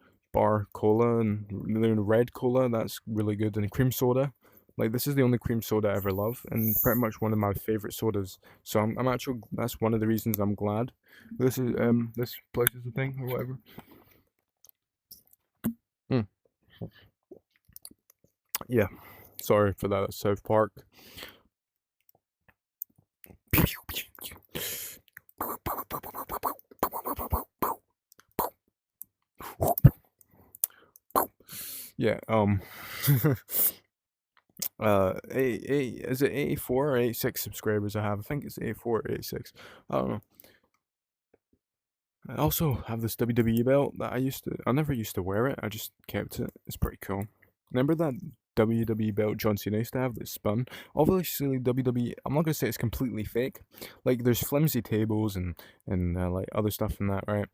Cola and the red cola. That's really good, and cream soda. Like this is the only cream soda I ever love, and pretty much one of my favorite sodas. So I'm actually that's one of the reasons I'm glad this place is a thing or whatever. Mm, yeah, sorry for that. South Park. Yeah. Is it 84 or 86 subscribers I have? I think it's 84 or 86. I don't know. I also have this WWE belt that I never used to wear it, I just kept it. It's pretty cool. Remember that WWE belt John Cena used to have that spun? Obviously, WWE, I'm not gonna say it's completely fake. Like, there's flimsy tables and like other stuff in that, right?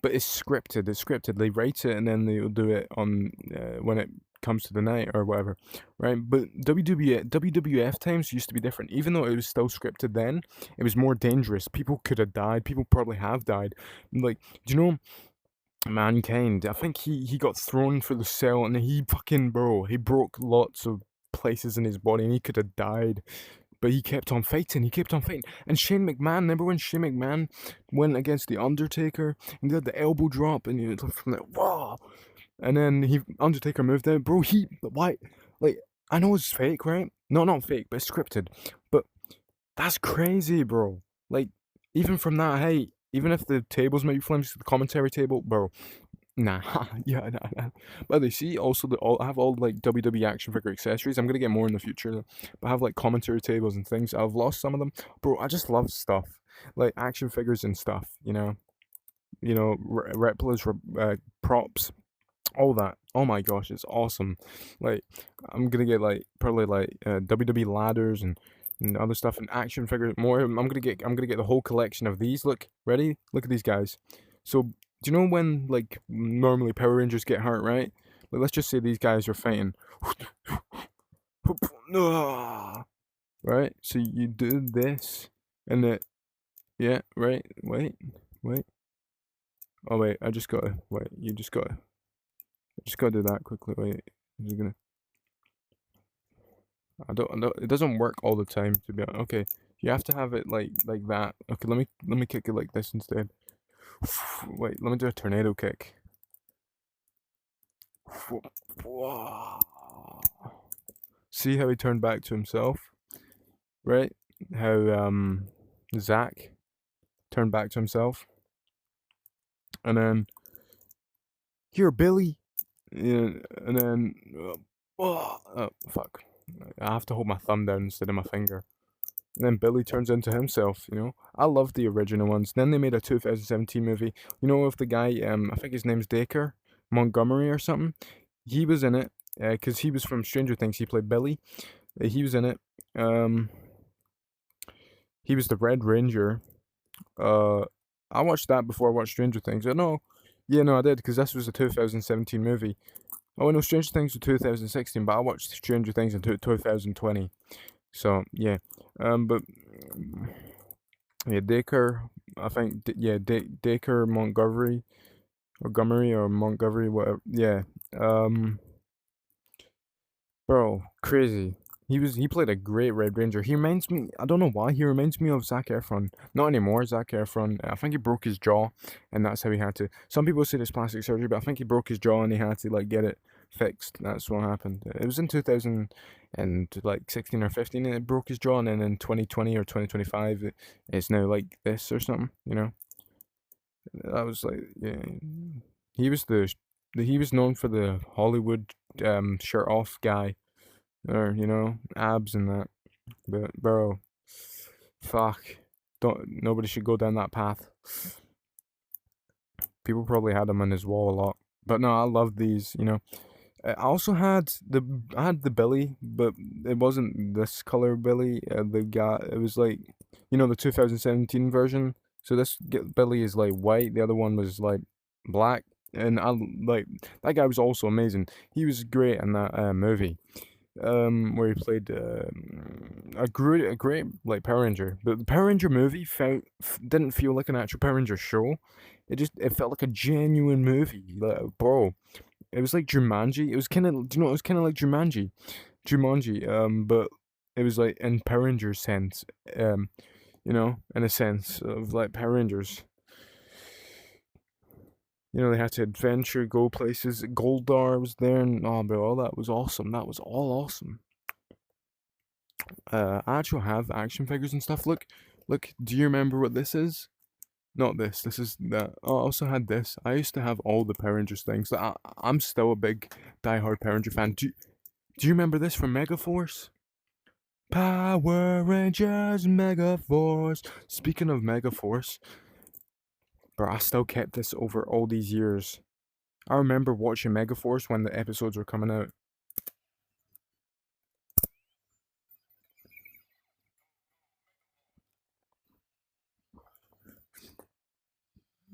But it's scripted. It's scripted. They write it and then they'll do it on when it comes to the night or whatever, right? But WWF times used to be different. Even though it was still scripted then, it was more dangerous. People could have died. People probably have died. Like, do you know Mankind? I think he got thrown through the cell and he fucking he broke lots of places in his body and he could have died. But he kept on fighting. He kept on fighting. And Shane McMahon, remember when Shane McMahon went against the Undertaker and he had the elbow drop and you from there, wow. And then Undertaker moved out, bro. Why? Like, I know it's fake, right? No, not fake, but it's scripted. But that's crazy, bro. Like, even from that height, even if the tables might be flimsy, the commentary table, bro. Nah, yeah, nah. But they see also I have all like WWE action figure accessories. I'm gonna get more in the future, but I have like commentary tables and things. I've lost some of them, bro. I just love stuff like action figures and stuff. Replicas, props, all that. Oh my gosh, it's awesome. Like I'm gonna get like probably like WWE ladders and other stuff and action figures more. I'm gonna get the whole collection of these. Look, ready? Look at these guys. So Do you know when, like, normally Power Rangers get hurt, right? Like, let's just say these guys are fighting. Right? So you do this, and it, yeah, right? Wait. Oh, wait, I just gotta, wait, I just gotta do that quickly, wait. Is it gonna, I don't, it doesn't work all the time, to be honest. Okay, you have to have it like that. Okay, let me kick it like this instead. Wait, let me do a tornado kick. See how he turned back to himself, right? How Zach turned back to himself, and then here, Billy, yeah, and then oh fuck, I have to hold my thumb down instead of my finger. And then Billy turns into himself, you know? I love the original ones. Then they made a 2017 movie, you know, with the guy, I think his name's Dacre Montgomery or something. He was in it, because he was from Stranger Things. He played Billy. He was in it. Um, he was the Red Ranger. Uh, I watched that before I watched Stranger Things. I know. Yeah, no, I did, because this was a 2017 movie. Oh, no, Stranger Things was 2016, but I watched Stranger Things in 2020. So, yeah. But yeah, Dacre, I think, yeah, Dacre Montgomery, or Montgomery, whatever. Yeah. Um, Bro, crazy. He played a great Red Ranger. He reminds me, I don't know why, he reminds me of Zac Efron. Not anymore, Zac Efron. I think he broke his jaw, and that's how he had to. Some people say it's plastic surgery, but I think he broke his jaw and he had to like get it fixed. That's what happened. It was in 2000 and like 16 or 15, and it broke his jaw, and then in 2020 or 2025, it's now like this or something. You know, that was like, yeah. He was he was known for the Hollywood shirt off guy, or you know, abs and that. But bro, fuck, don't, nobody should go down that path. People probably had him on his wall a lot, but no, I love these. You know, I also had the Billy, but it wasn't this color Billy. The guy, it was like, you know, the 2017 version. So this Billy is like white. The other one was like black, and I like that guy was also amazing. He was great in that movie. Where he played a great like Power Ranger. But the Power Ranger movie didn't feel like an actual Power Ranger show. It felt like a genuine movie. Like, bro, it was like Jumanji. It was kind of, do you know, it was kind of like Jumanji. But it was like in Power Rangers sense. You know, in a sense of like Power Rangers. You know, they had to adventure, go places. Goldar was there, and oh, bro, all that was awesome. That was all awesome. I actually have action figures and stuff. Look. Do you remember what this is? Not this. This is that. Oh, I also had this. I used to have all the Power Rangers things. I'm still a big diehard Power Ranger fan. Do you remember this from Megaforce? Power Rangers Megaforce. Speaking of Megaforce, bro, I still kept this over all these years. I remember watching Megaforce when the episodes were coming out.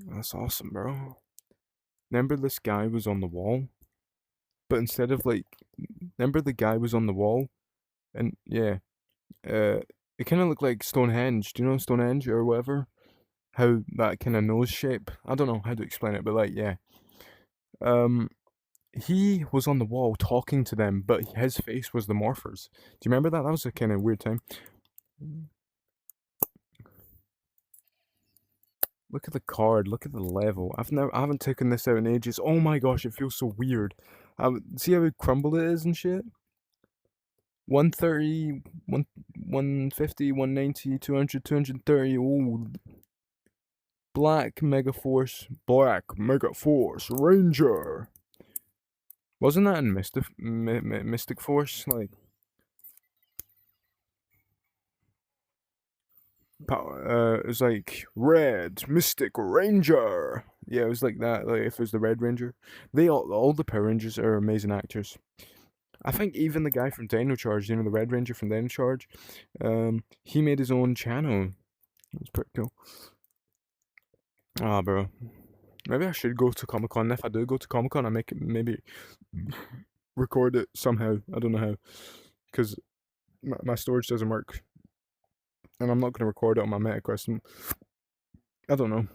That's awesome, bro. Remember this guy was on the wall, but instead of like, remember the guy was on the wall, and yeah, uh, it kind of looked like Stonehenge. Do you know Stonehenge or whatever? How that kind of nose shape? I don't know how to explain it, but like, yeah. Um, he was on the wall talking to them, but his face was the Morphers. Do you remember that? That was a kind of weird time. Look at the card. Look at the level. I haven't taken this out in ages. Oh my gosh, it feels so weird. See how crumbled it is and shit. 130, 150, 190, 200, 230. Ooh, Black Megaforce Ranger. Wasn't that in Mystic Force? Like, it was like Red Mystic Ranger. Yeah, it was like that. Like if it was the Red Ranger, all the Power Rangers are amazing actors. I think even the guy from Dino Charge, you know, the Red Ranger from Dino Charge, he made his own channel. It was pretty cool. Ah, bro. Maybe I should go to Comic Con. If I do go to Comic Con, I maybe record it somehow. I don't know how, because my storage doesn't work, and I'm not gonna record it on my MetaQuest. I don't know.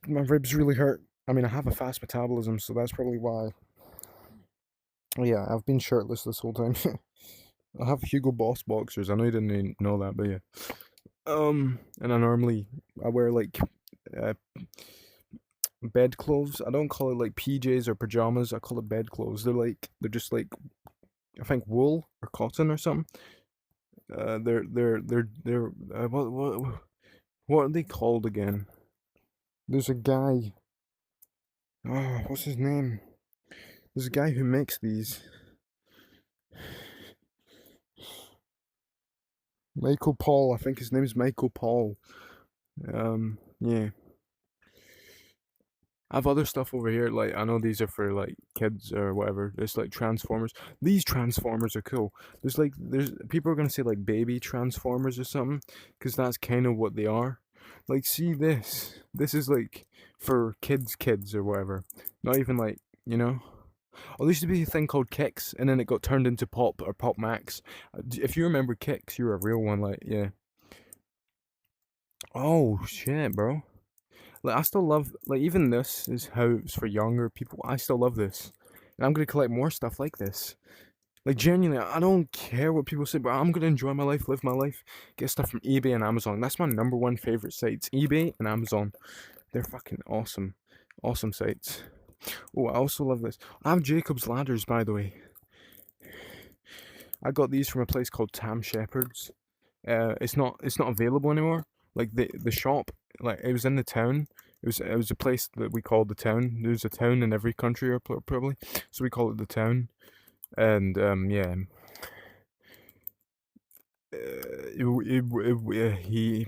My ribs really hurt. I mean, I have a fast metabolism, so that's probably why. Yeah, I've been shirtless this whole time. I have Hugo Boss boxers. I know you didn't even know that, but yeah. And I wear like uh, bedclothes. I don't call it like PJs or pajamas. I call it bedclothes. They're just like, I think, wool or cotton or something. They're what are they called again? There's a guy. Oh, what's his name? There's a guy who makes these. Michael Paul. I think his name is Michael Paul. Yeah. I have other stuff over here. Like, I know these are for like kids or whatever. It's like Transformers. These Transformers are cool. There's people are gonna say like baby Transformers or something, because that's kind of what they are. Like, see this. This is like for kids or whatever. Not even like, you know. Oh, there used to be a thing called Kicks, and then it got turned into Pop or Pop Max. If you remember Kicks, you're a real one. Like, yeah. Oh shit, bro. Like, I still love, like, even this is how it's for younger people. I still love this. And I'm gonna collect more stuff like this. Like, genuinely, I don't care what people say, but I'm gonna enjoy my life, live my life, get stuff from eBay and Amazon. That's my number one favorite sites. eBay and Amazon. They're fucking awesome. Awesome sites. Oh, I also love this. I have Jacob's Ladders, by the way. I got these from a place called Tam Shepherd's. It's not available anymore. Like, the shop, like, it was in the town. It was a place that we called the town. There's a town in every country, or probably, so we call it the town. And yeah,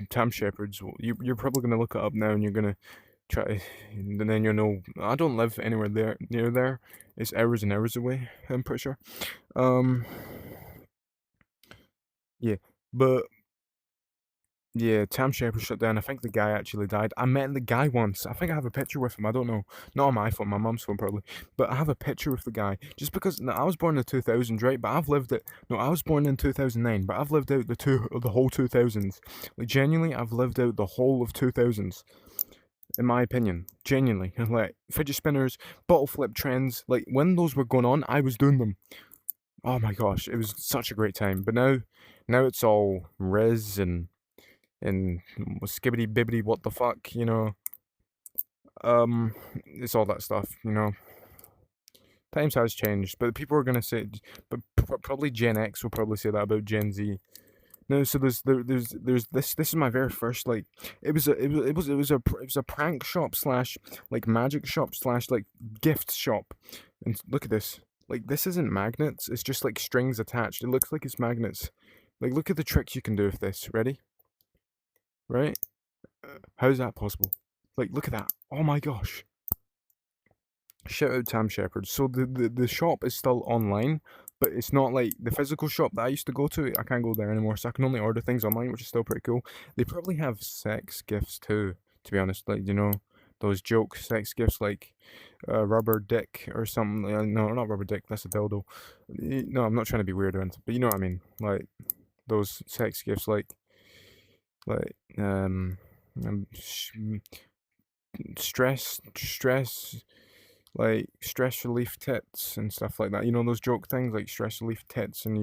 Tam Shepherd's. You're probably gonna look it up now, and you're gonna try, and then you'll know. I don't live anywhere there near there. It's hours and hours away. I'm pretty sure. Um, yeah, but yeah, Tam Shepherd shut down. I think the guy actually died. I met the guy once. I think I have a picture with him. I don't know. Not on my phone, my mum's phone probably. But I have a picture with the guy. Just because, no, I was born in the 2000s, right? But I've lived it. No, I was born in 2009, but I've lived out the whole 2000s. Like, genuinely, I've lived out the whole of 2000s. In my opinion, genuinely. Like, fidget spinners, bottle flip trends. Like, when those were going on, I was doing them. Oh my gosh, it was such a great time. But now it's all res and skibbity bibbity what the fuck, it's all that stuff, times has changed, but people are gonna say, but probably Gen X will probably say that about Gen Z. No, so there's this is my very first, like, it was a prank shop slash like magic shop slash like gift shop. And look at this. Like, this isn't magnets, it's just like strings attached. It looks like it's magnets. Like, look at the tricks you can do with this. Ready? Right? How is that possible? Like, look at that. Oh my gosh. Shout out Tam Shepherd. So the shop is still online, but it's not like the physical shop that I used to go to. I can't go there anymore, so I can only order things online, which is still pretty cool. They probably have sex gifts too, to be honest. Like, those joke sex gifts, like rubber dick or something. No, not rubber dick. That's a dildo. No, I'm not trying to be weird or anything, but you know what I mean. Like, those sex gifts, like stress, like stress relief tits and stuff like that. You know those joke things like stress relief tits, and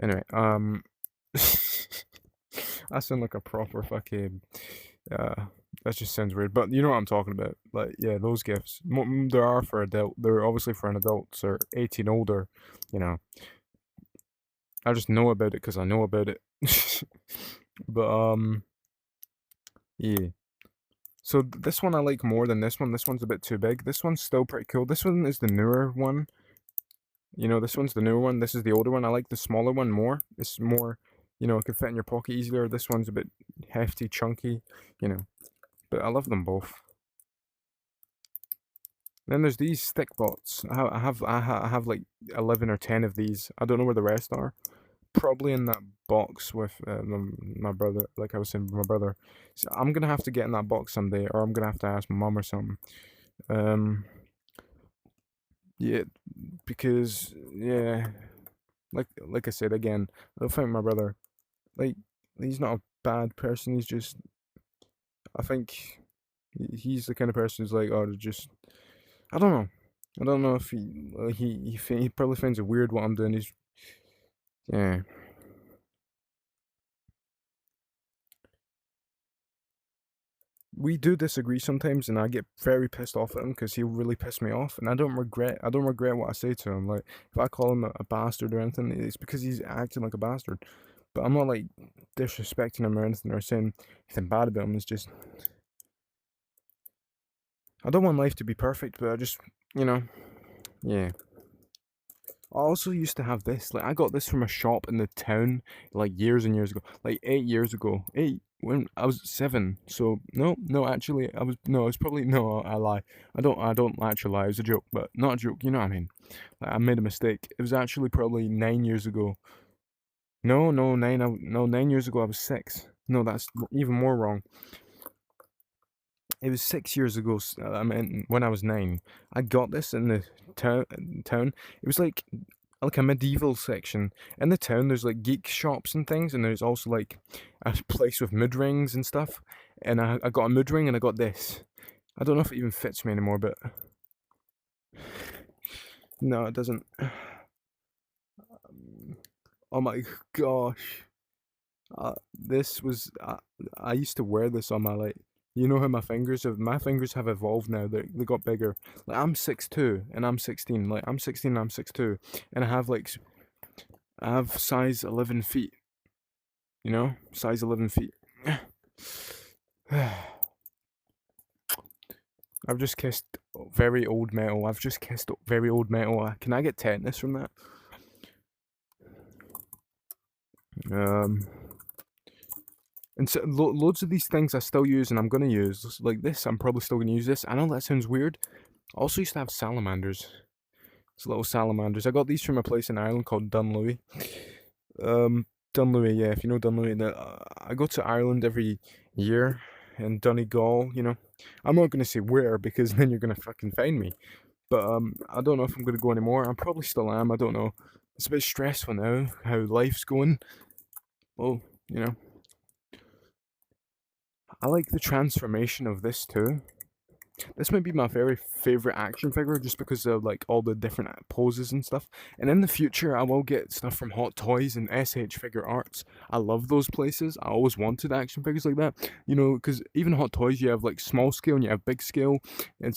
anyway. I sound like a proper fucking. That just sounds weird, but you know what I'm talking about. Like, yeah, those gifts. There are for adult. They're obviously for an adults or 18 older. You know, I just know about it because I know about it. But yeah. So this one I like more than this one. This one's a bit too big. This one's still pretty cool. This one is the newer one. This one's the newer one. This is the older one. I like the smaller one more. It's more, it can fit in your pocket easier. This one's a bit hefty, chunky, but I love them both. Then there's these stick bots. I have like 11 or 10 of these. I don't know where the rest are, probably in that box with my brother. Like I was saying, with my brother. So I'm gonna have to get in that box someday, or I'm gonna have to ask my mom or something. Um, yeah, because yeah, like I said again, I don't think my brother, like, he's not a bad person. He's just, I think he's the kind of person who's like, oh, just, I don't know. I don't know if he probably finds it weird what I'm doing. He's, yeah. We do disagree sometimes, and I get very pissed off at him because he'll really piss me off, and I don't regret what I say to him. Like, if I call him a bastard or anything, it's because he's acting like a bastard. But I'm not like disrespecting him or anything, or saying anything bad about him. It's just, I don't want life to be perfect, but I just, you know, yeah. I also used to have this. Like, I got this from a shop in the town, like years and years ago, like 8 years ago. When I was 7. So no, actually, I was probably no. I lie. I don't actually lie. It was a joke, but not a joke. You know what I mean? Like, I made a mistake. It was actually probably 9 years ago. No, 9 years ago I was 6. No, that's even more wrong. It was 6 years ago. I mean, when I was 9, I got this in the town. It was like a medieval section in the town. There's like geek shops and things, and there's also like a place with mood rings and stuff. And I got a mood ring, and I got this. I don't know if it even fits me anymore, but no, it doesn't. Oh my gosh. This was I used to wear this on my, like, you know how my fingers have evolved now. They got bigger. Like, I'm 6'2" and I'm 16. Like, I'm 16 and I'm 6'2", and I have size 11 feet. You know, size 11 feet. I've just kissed very old metal. I've just kissed very old metal. Can I get tetanus from that? Um. And so loads of these things I still use, and I'm gonna use, like this. I'm probably still gonna use this. I know that sounds weird. I also used to have salamanders. It's little salamanders. I got these from a place in Ireland called Dunlewy. Um, Dunlewy, yeah. If you know Dunlewy, I go to Ireland every year, in Donegal. You know, I'm not gonna say where because then you're gonna fucking find me. But I don't know if I'm gonna go anymore. I probably still am. I don't know. It's a bit stressful now. How life's going. Well, you know. I like the transformation of this too. This might be my very favorite action figure just because of like all the different poses and stuff. And in the future, I will get stuff from Hot Toys and SH Figure Arts. I love those places. I always wanted action figures like that. You know, because even Hot Toys, you have like small scale and you have big scale. And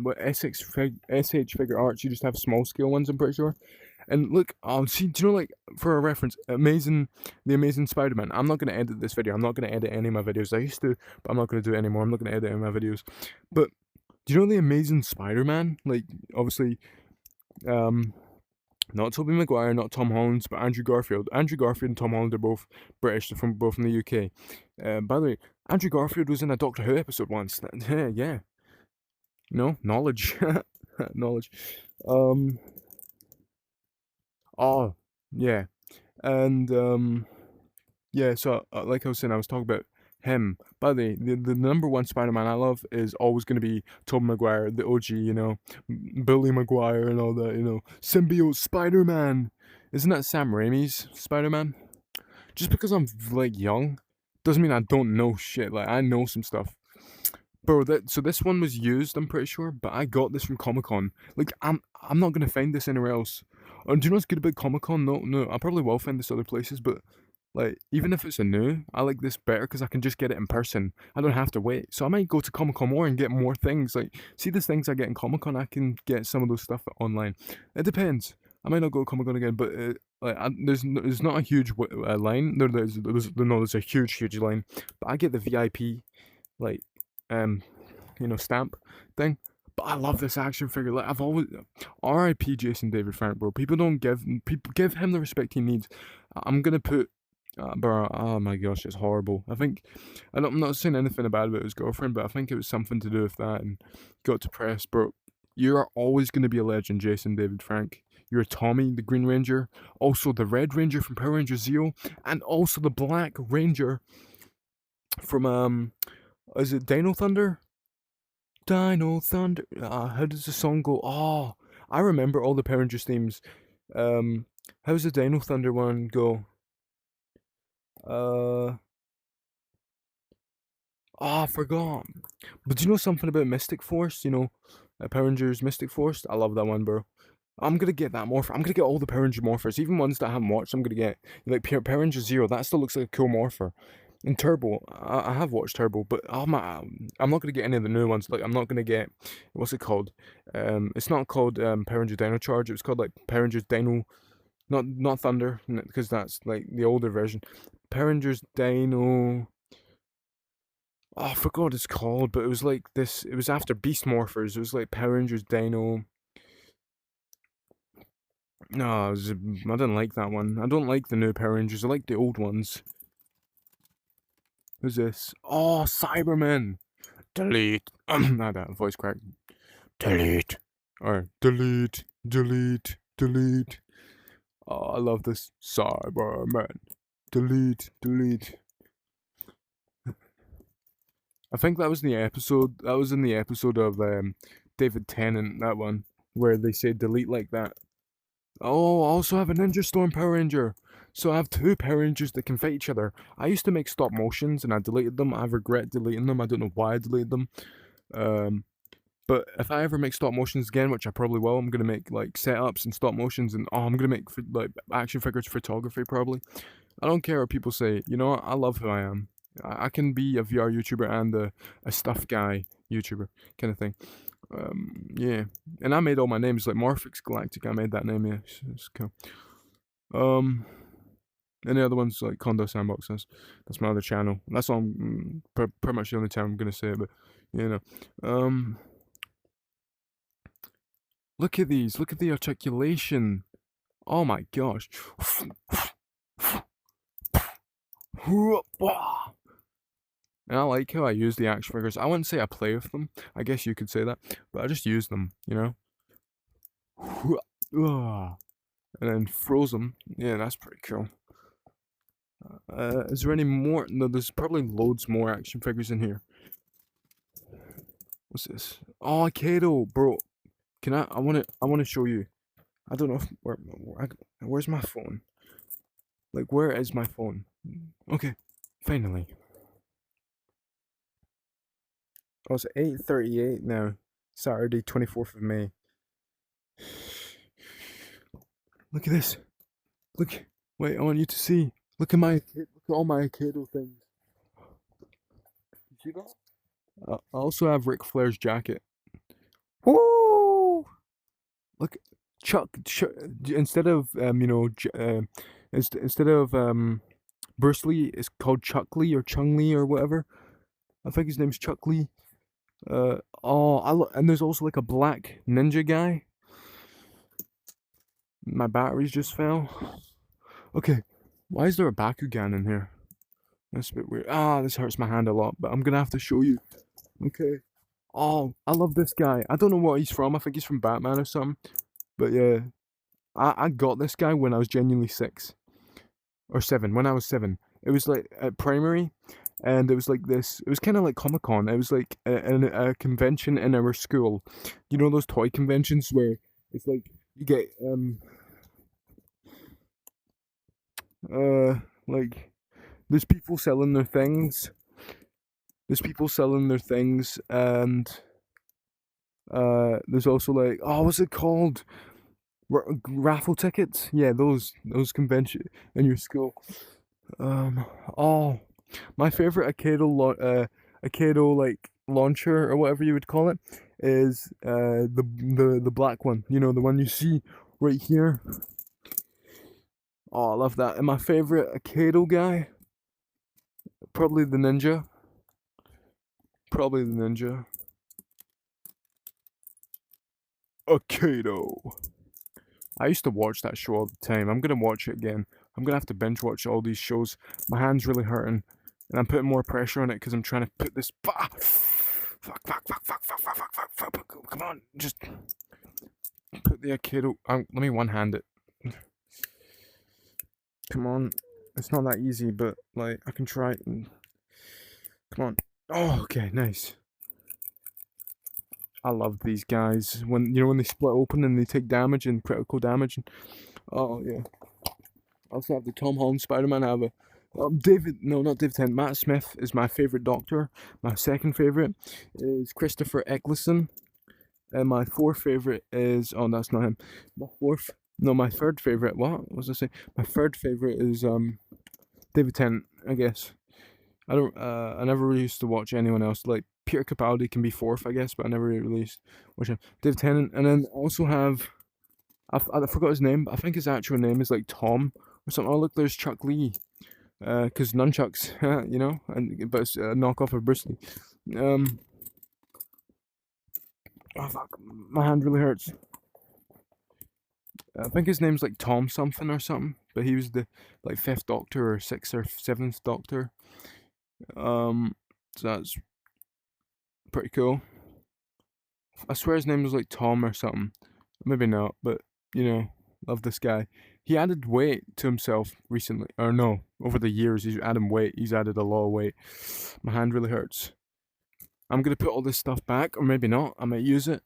what SH Figure Arts, you just have small scale ones, I'm pretty sure. And look, see, do you know, like, for a reference, The Amazing Spider-Man. I'm not gonna edit this video. I'm not gonna edit any of my videos. I used to, but I'm not gonna do it anymore. I'm not gonna edit any of my videos. But do you know The Amazing Spider-Man? Like, obviously, um, not Tobey Maguire, not Tom Holland, but Andrew Garfield. Andrew Garfield and Tom Holland are both British. They're both from the UK. By the way, Andrew Garfield was in a Doctor Who episode once. Yeah. No knowledge, knowledge. Um. Oh, yeah. And yeah, so like I was saying, I was talking about him. By the way, the number one Spider-Man I love is always going to be Tobey Maguire, the OG, you know, Billy Maguire and all that, you know, symbiote Spider-Man. Isn't that Sam Raimi's Spider-Man? Just because I'm like young doesn't mean I don't know shit. Like, I know some stuff. Bro, so this one was used, I'm pretty sure, but I got this from Comic Con. Like, I'm not gonna find this anywhere else. Do you know what's good about Comic Con? No, I probably will find this other places, but like, even if it's a new, I like this better because I can just get it in person. I don't have to wait. So I might go to Comic Con more and get more things. Like, see the things I get in Comic Con, I can get some of those stuff online. It depends. I might not go to Comic Con again, but like, there's not a huge line. There's a huge line. But I get the VIP, like, you know, stamp thing. But I love this action figure. Like, I've always, R.I.P. Jason David Frank, bro. People give him the respect he needs. I'm gonna put, bro. Oh my gosh, it's horrible. I'm not saying anything bad about his girlfriend, but I think it was something to do with that and got depressed, bro. You are always gonna be a legend, Jason David Frank. You're Tommy, the Green Ranger. Also the Red Ranger from Power Rangers Zero, and also the Black Ranger from is it Dino Thunder? Dino Thunder. How does the song go? Oh, I remember all the Power Rangers themes. How's the Dino Thunder one go? I forgot. But do you know something about Mystic Force? You know, Power Rangers Mystic Force? I love that one, bro. I'm gonna get that morpher. I'm gonna get all the Power Ranger morphers, even ones that I haven't watched. I'm gonna get like Power Ranger Zero. That still looks like a cool morpher. And Turbo, I have watched Turbo, but I'm not gonna get any of the new ones. Like I'm not gonna get what's it called? It's not called Power Ranger Dino Charge. It was called like Power Rangers Dino, not Thunder, because that's like the older version. Power Rangers Dino. Oh, I forgot what it's called, but it was like this. It was after Beast Morphers. It was like Power Rangers Dino. No, I didn't like that one. I don't like the new Power Rangers. I like the old ones. Who's this? Oh, Cyberman. Delete. That voice crack. Delete. Or delete, delete, delete. Oh, I love this. Cyberman. Delete, delete. I think that was in the episode. That was in the episode of David Tennant. That one where they say delete like that. Oh, I also have a Ninja Storm Power Ranger. So I have two Power Rangers that can fight each other. I used to make stop motions and I deleted them. I regret deleting them. I don't know why I deleted them. But if I ever make stop motions again, which I probably will, I'm gonna make like setups and stop motions, and I'm gonna make like action figures photography probably. I don't care what people say. You know what? I love who I am. I can be a VR YouTuber and a stuff guy YouTuber kind of thing. Yeah, and I made all my names like Morphix Galactic. I made that name. Yeah, it's cool. Any other ones like Kondo Sandbox? That's my other channel. That's all. Pretty much the only time I'm gonna say it. But you know, look at these. Look at the articulation. Oh my gosh. And I like how I use the action figures. I wouldn't say I play with them. I guess you could say that. But I just use them, you know? And then froze them. Yeah, that's pretty cool. Is there any more? No, there's probably loads more action figures in here. What's this? Oh, Kato, bro. Can I wanna show you. I don't know if, where's my phone? Like, where is my phone? Okay, finally. Oh, it's 8:38 now. Saturday, 24th of May. Look at this. Look. Wait, I want you to see. Look at all my Kato things. You see that? I also have Ric Flair's jacket. Woo! Look, Chuck. Instead of instead of Bruce Lee, it's called Chuck Lee or Chung Lee or whatever. I think his name's Chuck Lee. And there's also like a black ninja guy. My batteries just fell. Okay, why is there a Bakugan in here? That's a bit weird. This hurts my hand a lot, but I'm gonna have to show you. Okay. Oh, I love this guy. I don't know what he's from. I think he's from Batman or something. But yeah, I got this guy when I was genuinely 6 or 7. When I was 7, it was like at primary, and it was like this. It was kind of like Comic-Con. It was like a convention in our school. You know those toy conventions where it's like you get like there's people selling their things. And there's also like, what's it called? Raffle tickets. Yeah, those convention in your school. My favorite Akado like launcher or whatever you would call it is the black one. You know, the one you see right here. Oh, I love that. And my favorite Akado guy, probably the Ninja. Akado. I used to watch that show all the time. I'm gonna watch it again. I'm gonna have to binge watch all these shows. My hand's really hurting, and I'm putting more pressure on it because I'm trying to put this. Fuck! Come on, just put Yeah, kid. Let me one hand it. Come on. It's not that easy, but like I can try it. Come on. Oh, okay, nice. I love these guys when when they split open and they take damage and critical damage. Oh yeah. I also have the Tom Holland Spider-Man. I have a not David Tennant. Matt Smith is my favorite Doctor. My second favorite is Christopher Eccleston, and my fourth favorite is that's not him. My third favorite. What was I saying? My third favorite is David Tennant. I guess I don't. I never really used to watch anyone else. Like Peter Capaldi can be fourth, I guess, but I never really watched him. David Tennant, and then also have I forgot his name, but I think his actual name is like Tom or something. Oh look, there's Chuck Lee. Because nunchucks, but it's a knockoff of Bruce Lee. Oh fuck, my hand really hurts. I think his name's like Tom something or something, but he was the like fifth Doctor or sixth or seventh Doctor. So that's pretty cool. I swear his name was like Tom or something. Maybe not, but love this guy. He added weight to himself recently, or no, over the years he's added weight. He's added a lot of weight. My hand really hurts. I'm gonna put all this stuff back, or maybe not. I might use it.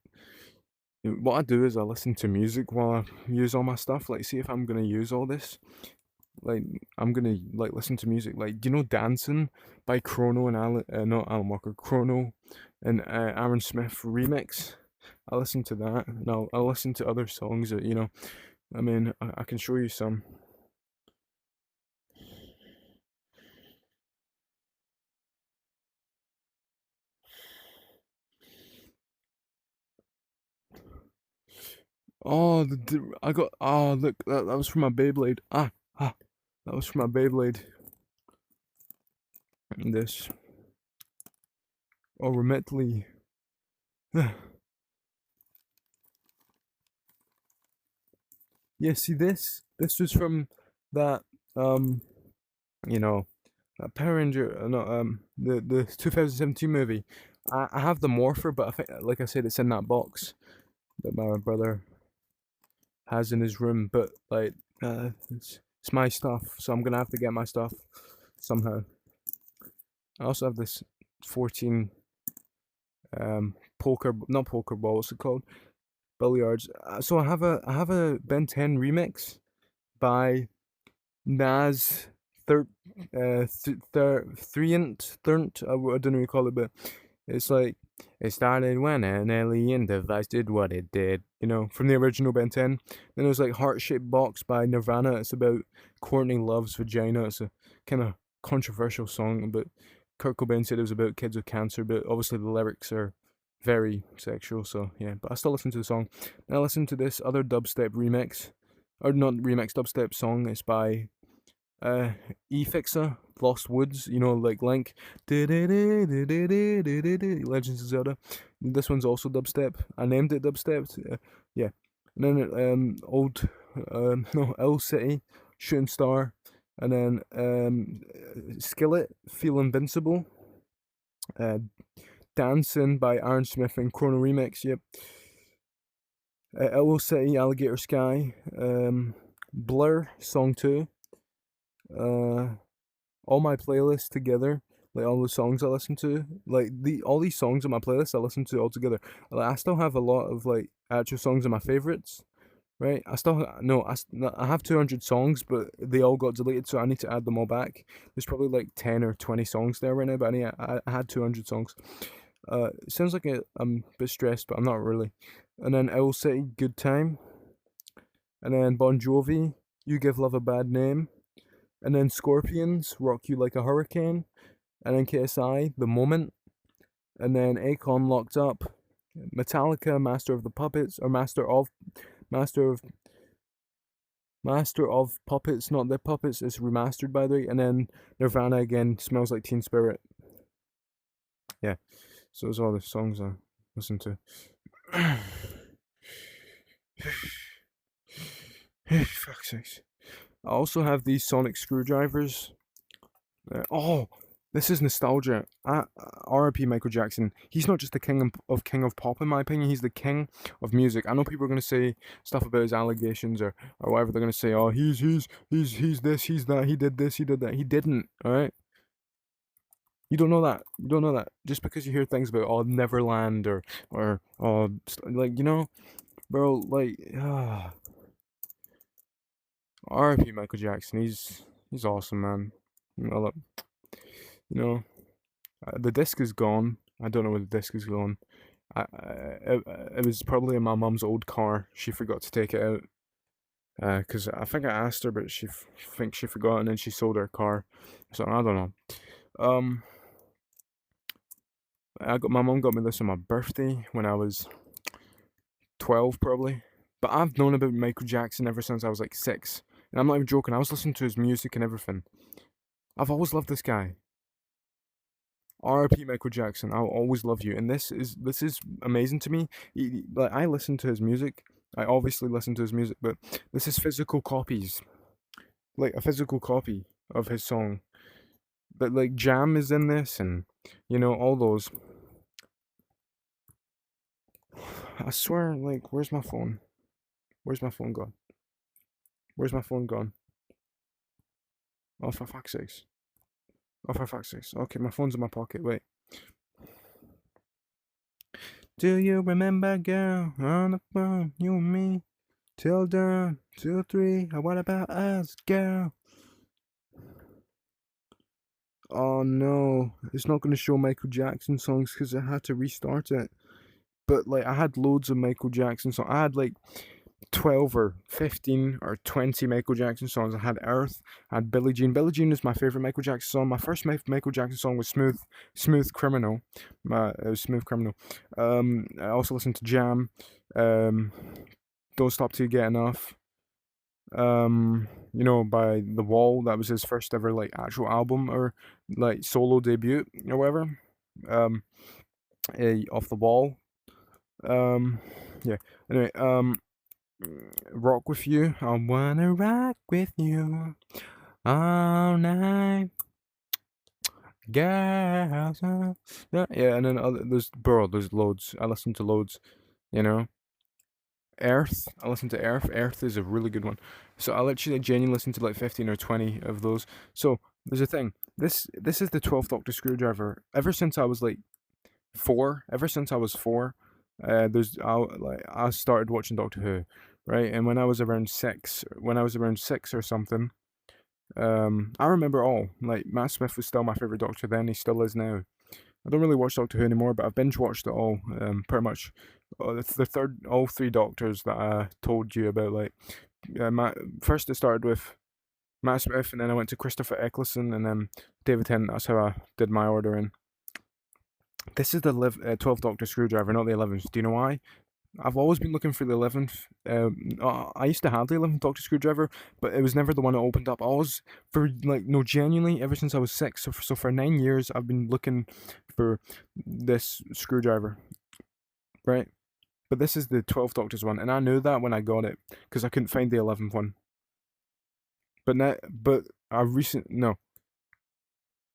What I do is I listen to music while I use all my stuff. Like, see if I'm gonna use all this. Like, I'm gonna like listen to music. Like, do you know "Dancing" by Chrono and not Alan Walker, Chrono and Aaron Smith remix? I listen to that, and I'll listen to other songs that I mean, I can show you some. Oh, I got. Oh, look, that was from my Beyblade. That was from my Beyblade. And this. Oh, Remetly. Yeah, see this? This was from that. You know, that Power Ranger. No, the 2017 movie. I have the Morpher, but I think, like I said, it's in that box that my brother has in his room. But like, it's my stuff, so I'm gonna have to get my stuff somehow. I also have this 14 not poker ball. What's it called? Billiards. So I have a Ben 10 remix by Nas third Threant. I don't know what you call it, but it's like it started when an alien device did what it did, from the original Ben 10. Then there's like Heart Shaped Box by Nirvana. It's about Courtney Love's vagina. It's a kind of controversial song, but Kurt Cobain said it was about kids with cancer, but obviously the lyrics are very sexual, so yeah. But I still listen to the song. And I listen to this other dubstep remix, or not remix, dubstep song. It's by E-Fixer, Lost Woods, like Link, Legends of Zelda. This one's also dubstep. I named it dubstep. Yeah. And then no, Owl City, Shooting Star, and then Skillet, Feel Invincible. Dancing by Aaron Smith and Chrono Remix. Yep. Owl City, Alligator Sky, Blur, Song 2. All my playlists together, like all the songs I listen to, like all these songs on my playlist I listen to all together. Like, I still have a lot of like actual songs of my favorites, right? I have 200 songs, but they all got deleted, so I need to add them all back. There's probably like 10 or 20 songs there right now, but I had 200 songs. It sounds like I'm a bit stressed, but I'm not really. And then Owl City, Good Time. And then Bon Jovi, You Give Love a Bad Name. And then Scorpions, Rock You Like a Hurricane. And then KSI, The Moment. And then Akon, Locked Up. Metallica, Master of the Puppets, or Master of Puppets, not the Puppets. It's remastered, by the way. And then Nirvana again, Smells Like Teen Spirit. Yeah, so those are all the songs I listen to. Fuck's sakes. I also have these sonic screwdrivers. Oh, This is nostalgia. R.I.P. Michael Jackson. He's not just the king of pop, in my opinion. He's the king of music. I know people are gonna say stuff about his allegations or whatever. They're gonna say, oh, he's this, he's that, he did this, he did that. He didn't. All right. You don't know that. You don't know that. Just because you hear things about Neverland or like bro, like R.I.P. Michael Jackson. He's awesome, man. Look, you know, the disc is gone. I don't know where the disc is gone. It was probably in my mum's old car. She forgot to take it out. Cause I think I asked her, but she thinks she forgot, and then she sold her car. So I don't know. Um, my mum got me this on my birthday when I was 12, probably. But I've known about Michael Jackson ever since I was like 6, and I'm not even joking. I was listening to his music and everything. I've always loved this guy. R.I.P. Michael Jackson. I'll always love you. And this is amazing to me. Like I listen to his music. I obviously listen to his music, but this is physical copies, like a physical copy of his song. But like Jam is in this, and all those. I swear, like, where's my phone? Where's my phone gone? Where's my phone gone? Oh, for fuck's sakes. Oh, for fuck's sakes. Okay, my phone's in my pocket. Wait. Do you remember, girl, on the phone, you and me, till dawn, till 3, what about us, girl? Oh no, it's not going to show Michael Jackson songs because I had to restart it. But like, I had loads of Michael Jackson songs. I had like 12 or 15 or 20 Michael Jackson songs. I had Earth, I had Billie Jean. Billie Jean is my favorite Michael Jackson song. My first Michael Jackson song was Smooth Criminal. It was Smooth Criminal. I also listened to Jam. Don't Stop Till You Get Enough. By The Wall. That was his first ever like actual album or like solo debut or whatever. Off the Wall. Yeah. Anyway, Rock With You. I wanna rock with you all night, girls. Yeah, and then there's loads. I listen to loads. Earth. I listen to Earth. Earth is a really good one. So I literally genuinely listen to like 15 or 20 of those. So there's a thing. This is the 12th Doctor Screwdriver. Ever since I was like 4, ever since I was 4, I started watching Doctor Who, right? And when I was around 6, or something, I remember all. Like Matt Smith was still my favorite Doctor then. He still is now. I don't really watch Doctor Who anymore, but I've binge watched it all, pretty much. All 3 Doctors that I told you about. Like, first it started with Matt Smith, and then I went to Christopher Eccleston, and then David Tennant. That's how I did my ordering. This is the 12th Doctor Screwdriver, not the 11th. Do you know why? I've always been looking for the 11th. I used to have the 11th Doctor Screwdriver, but it was never the one that opened up. Genuinely, ever since I was 6. So for 9 years, I've been looking for this screwdriver, right? But this is the 12th Doctor's one, and I knew that when I got it because I couldn't find the 11th one.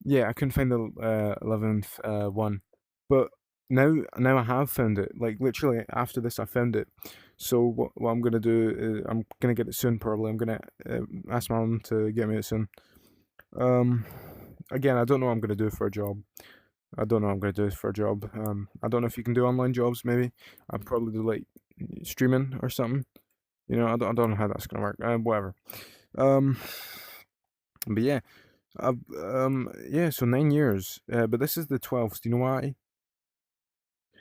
Yeah, I couldn't find the 11th one, but now I have found it. Like literally after this, I found it. So what I'm gonna do is I'm gonna get it soon. Probably I'm gonna ask my mum to get me it soon. Again, I don't know what I'm gonna do for a job. I don't know what I'm gonna do for a job. I don't know if you can do online jobs. Maybe I'd probably do like streaming or something. I don't know how that's gonna work. Whatever. But yeah, yeah. So 9 years. But this is the 12th. Do you know why?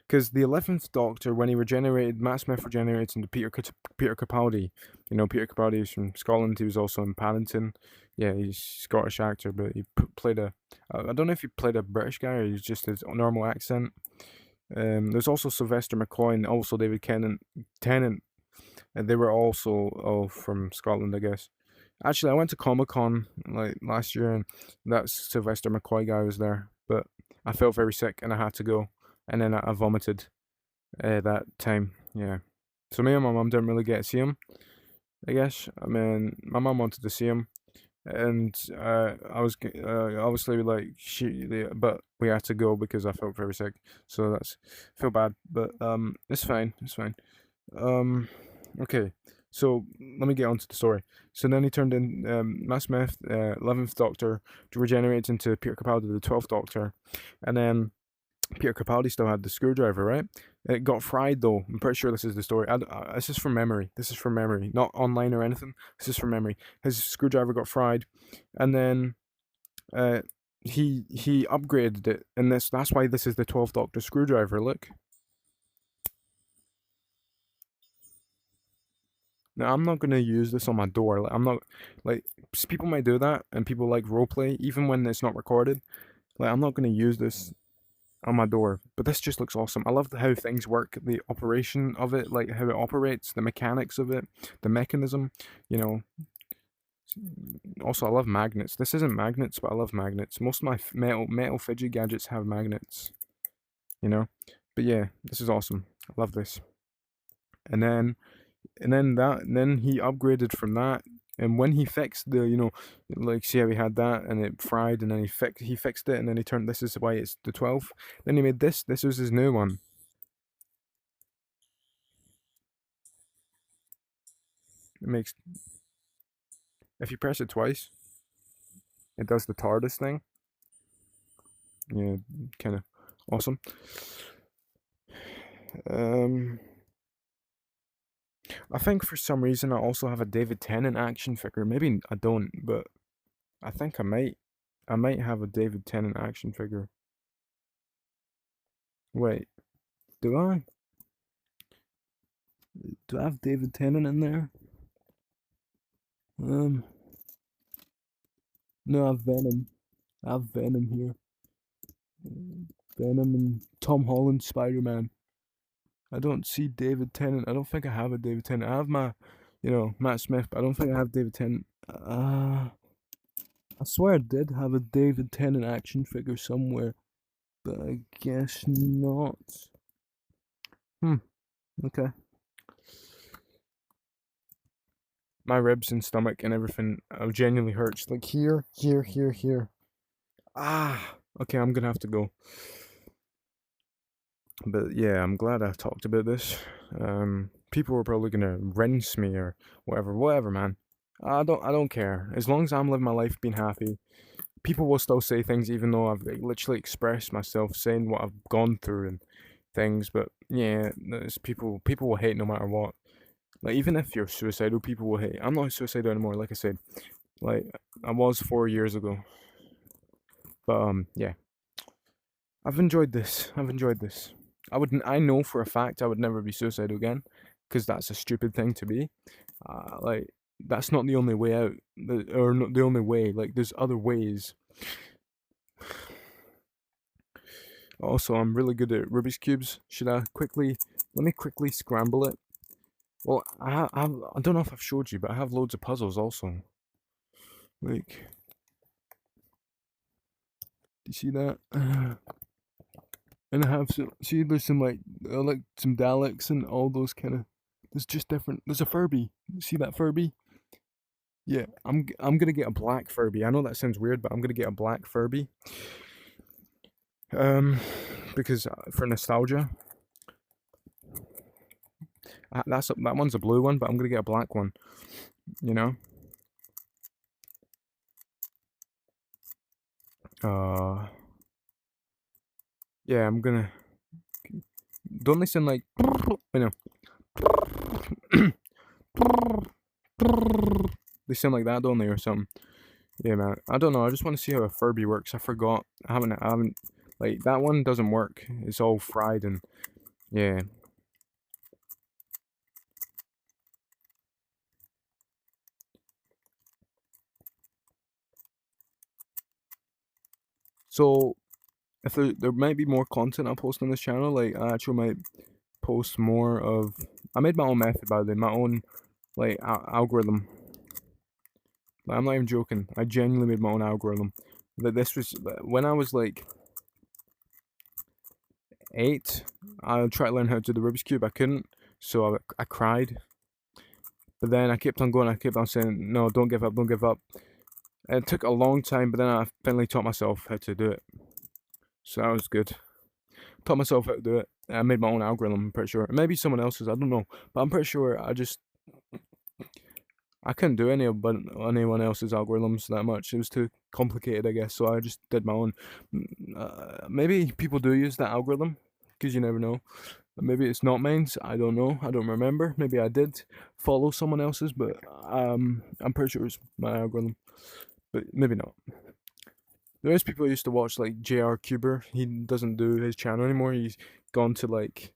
Because the 11th Doctor, when he regenerated, Matt Smith regenerated into Peter Capaldi. Peter Capaldi is from Scotland. He was also in Paddington. Yeah, he's a Scottish actor, but he played I don't know if he played a British guy or he's just his normal accent. There's also Sylvester McCoy and also David Tennant. And they were also all from Scotland, I guess. Actually, I went to Comic-Con like last year, and that Sylvester McCoy guy was there. But I felt very sick, and I had to go. And then I vomited that time. Yeah. So me and my mum didn't really get to see him, I guess. I mean, my mum wanted to see him, and I was obviously like but we had to go because I felt very sick. So that's feel bad, but it's fine. It's fine. Um, okay. So let me get on to the story. So then he turned in Matt Smith, 11th Doctor, to regenerate into Peter Capaldi, the 12th Doctor, and then Peter Capaldi still had the screwdriver, right? It got fried though. I'm pretty sure this is the story. This is from memory. This is from memory, not online or anything. This is from memory. His screwdriver got fried, and then uh, he upgraded it, and that's why this is the 12th Doctor screwdriver. Look. Now I'm not gonna use this on my door. Like, I'm not like people might do that, and people like roleplay even when it's not recorded. Like I'm not gonna use this on my door, but this just looks awesome. I love how things work, the operation of it, like how it operates, the mechanics of it, the mechanism. You know. Also, I love magnets. This isn't magnets, but I love magnets. Most of my metal fidget gadgets have magnets. You know. But yeah, this is awesome. I love this. And then and then he upgraded from that, and when he fixed the, like, see how he had that and it fried, and then he fixed it, and then he turned, this is why it's the 12th. Then he made this was his new one. It makes, if you press it twice, it does the TARDIS thing. Yeah, kind of awesome. um I think for some reason I also have a David Tennant action figure. Maybe I don't, but I think I might have a David Tennant action figure. Wait, do I? Do I have David Tennant in there? Um, no, I have Venom. I have Venom here. Venom and Tom Holland Spider Man. I don't see David Tennant. I don't think I have a David Tennant. I have my, Matt Smith, but I don't think I have David Tennant. I swear I did have a David Tennant action figure somewhere, but I guess not. Hmm. Okay. My ribs and stomach and everything genuinely hurts. Like here, here, here, here. Ah. Okay, I'm gonna have to go. But yeah, I'm glad I talked about this. People were probably gonna rinse me or whatever, man. I don't care. As long as I'm living my life being happy, people will still say things even though I've like, literally expressed myself, saying what I've gone through and things. But yeah, there's people will hate no matter what. Like even if you're suicidal, people will hate. I'm not suicidal anymore, like I said. Like I was 4 years ago. But yeah. I've enjoyed this. I've enjoyed this. I know for a fact I would never be suicidal again, because that's a stupid thing to be. Like that's not the only way out, or not the only way. Like there's other ways. Also, I'm really good at Rubik's cubes. Should I quickly? Let me quickly scramble it. Well, I don't know if I've showed you, but I have loads of puzzles also. Like, do you see that? And I have some. See, there's some like some Daleks and all those kind of. There's just different. There's a Furby. See that Furby? Yeah, I'm gonna get a black Furby. I know that sounds weird, but I'm gonna get a black Furby. Um, because for nostalgia. That one's a blue one, but I'm gonna get a black one. You know. Uh, yeah, I'm gonna. Don't listen like. You know. They sound like that, don't they, or something? Yeah, man. I don't know. I just want to see how a Furby works. I forgot. I haven't. Like that one doesn't work. It's all fried and yeah. So if there might be more content I'll post on this channel, like I actually might post more of. I made my own method by the way, my own like algorithm. Like, I'm not even joking. I genuinely made my own algorithm. That this was when I was like 8. I tried to learn how to do the Rubik's cube. I couldn't, so I cried. But then I kept on going. I kept on saying, "No, don't give up, don't give up." And it took a long time, but then I finally taught myself how to do it. So that was good. Taught myself how to do it. I made my own algorithm, I'm pretty sure. Maybe someone else's, I don't know. But I'm pretty sure I couldn't do anyone else's algorithms that much. It was too complicated, I guess. So I just did my own. Maybe people do use that algorithm, because you never know. Maybe it's not mine. I don't know. I don't remember. Maybe I did follow someone else's, but I'm pretty sure it's my algorithm. But maybe not. There is people who used to watch like JR Cuber. He doesn't do his channel anymore. He's gone to like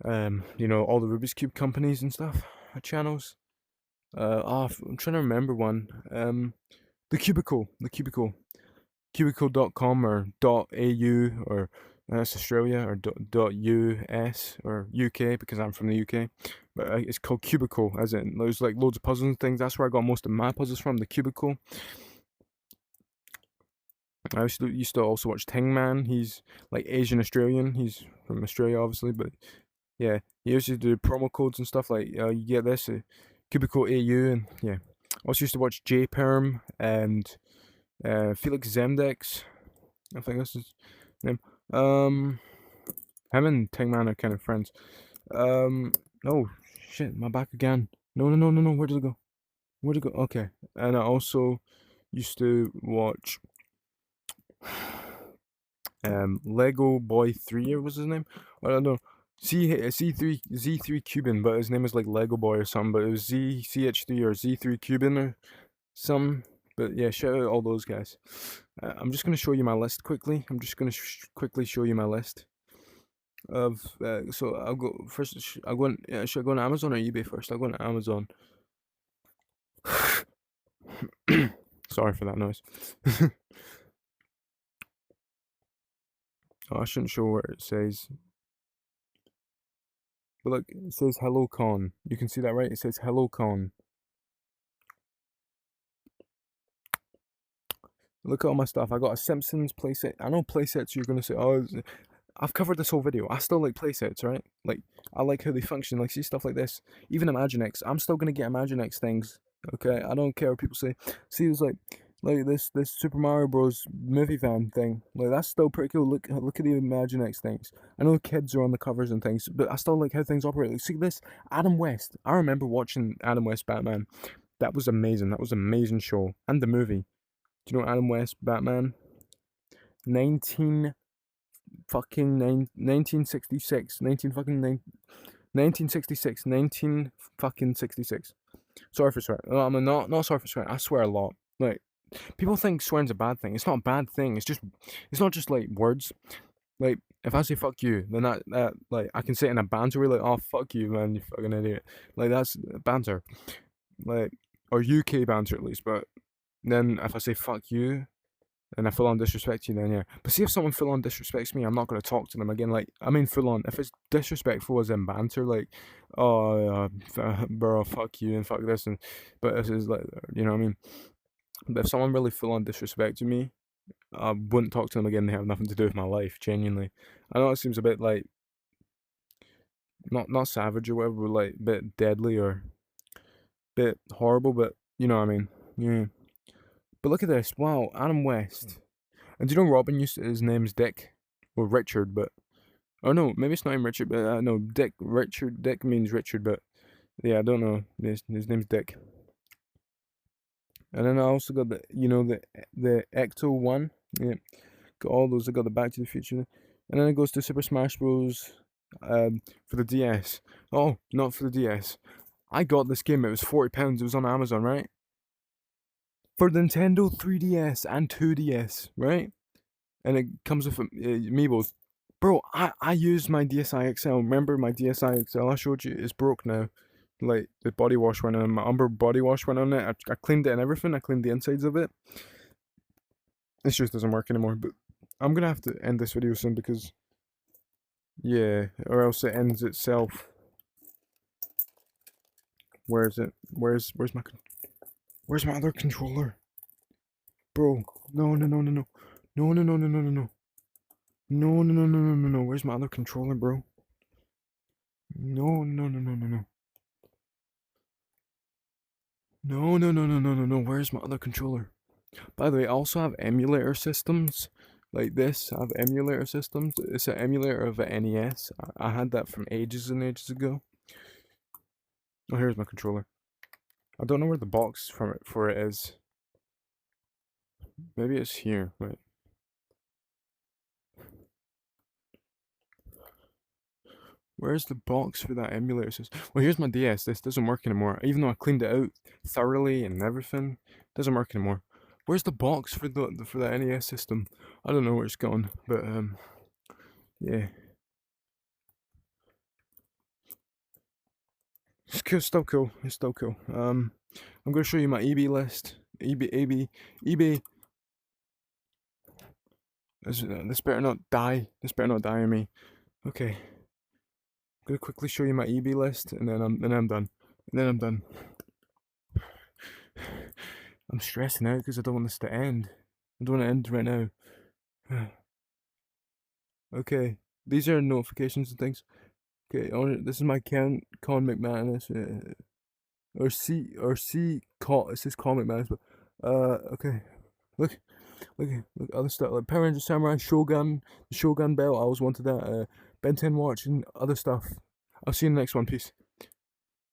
all the Rubik's Cube companies and stuff channels. I'm trying to remember one. The Cubicle, cubicle.com or .au or that's Australia or .us or UK because I'm from the UK. But it's called Cubicle, as in there's like loads of puzzles and things. That's where I got most of my puzzles from. The Cubicle. I used to also watch Ting Man. He's like Asian Australian. He's from Australia, obviously, but yeah, he used to do promo codes and stuff like you get this Cubicle AU, and yeah. Also used to watch J Perm and Felix Zemdex. I think that's his name. Him and Ting Man are kind of friends. Oh shit, my back again. No, no, no, no, no. Where did it go? Where'd it go? Okay, and I also used to watch Lego Boy 3 or was his name? I don't know. Z3 Cuban, but his name was like Lego Boy or something, but it was ZCH3 or Z3 Cuban or some. But yeah, shout out all those guys. I'm just gonna show you my list quickly. I'm just gonna quickly show you my list of. So I'll go first. I'll go on. Should I go on Amazon or eBay first? I'll go on Amazon. Sorry for that noise. Oh, I shouldn't show where it says. But look, it says Hello Con. You can see that, right? It says Hello Con. Look at all my stuff. I got a Simpsons playset. I know playsets you're gonna say, oh, I've covered this whole video. I still like playsets, right? Like, I like how they function. Like, see stuff like this. Even Imaginext. I'm still gonna get Imaginext things. Okay, I don't care what people say. See, it's like this Super Mario Bros. Movie van thing. Like, that's still pretty cool. Look at the Imaginext things. I know kids are on the covers and things, but I still like how things operate. Like, see this Adam West. I remember watching Adam West Batman. That was amazing. That was an amazing show. And the movie. Do you know Adam West Batman? 19 fucking 1966. 1966. 19 fucking 66. Sorry for swearing. No, I'm not sorry for swearing. I swear a lot. Like, people think swearing's a bad thing. It's not a bad thing. It's not just like words. Like, if I say fuck you, then that like I can say it in a banter way, like, oh fuck you, man, you fucking idiot. Like, that's banter. Like, or UK banter at least, but then if I say fuck you and I full on disrespect you, then yeah. But see if someone full on disrespects me, I'm not gonna talk to them again. Like, I mean full on. If it's disrespectful as in banter, like, oh bro, fuck you and fuck this, and but this is like, you know what I mean. But if someone really full on disrespected me, I wouldn't talk to them again. They have nothing to do with my life. Genuinely, I know it seems a bit like not savage or whatever, but like a bit deadly or bit horrible, but you know what I mean. Yeah. But look at this. Wow, Adam West. And do you know Robin used to, his name's Dick or Richard, but oh no, maybe it's not even Richard, but no, Dick. Richard. Dick means Richard, but yeah, I don't know. His name's Dick. And then I also got the Ecto one. Yeah, got all those. I got the Back to the Future, and then it goes to Super Smash Bros. For the DS. Oh, not for the DS. I got this game. It was £40. It was on Amazon, right? For the Nintendo 3DS and 2DS, right? And it comes with amiibos. Bro, I used my DSi XL. Remember my DSi XL I showed you? It's broke now. Like, the body wash went on, my Umber body wash went on it. I cleaned it and everything. I cleaned the insides of it. It just doesn't work anymore. But I'm gonna have to end this video soon because, yeah, or else it ends itself. Where is it? Where's my other controller? Bro, no, no, no, no, no. No, no, no, no, no, no, no. No, no, no, no, no, no, no. Where's my other controller, bro? No, no, no, no, no, no. No, no, no, no, no, no, no. Where's my other controller? By the way, I also have emulator systems like this. I have emulator systems. It's an emulator of an NES. I had that from ages and ages ago. Oh, here's my controller. I don't know where the box for it is. Maybe it's here. Wait. Where's the box for that emulator system? Well, here's my DS. This doesn't work anymore. Even though I cleaned it out thoroughly and everything, it doesn't work anymore. Where's the box for the NES system? I don't know where it's gone, but yeah. It's cool, still cool. It's still cool. I'm gonna show you my eBay list. eBay. This better not die. This better not die on me. Okay. I'm gonna quickly show you my eBay list, and then I'm done. And then I'm done. I'm stressing out because I don't want this to end. I don't want to end right now. Okay, these are notifications and things. Okay, this is my Con McManus, it says Con McManus, but okay, look, look, other stuff like Power Ranger Samurai, Shogun, the Shogun belt. I always wanted that. Ben 10 watch and other stuff. I'll see you in the next one. Peace.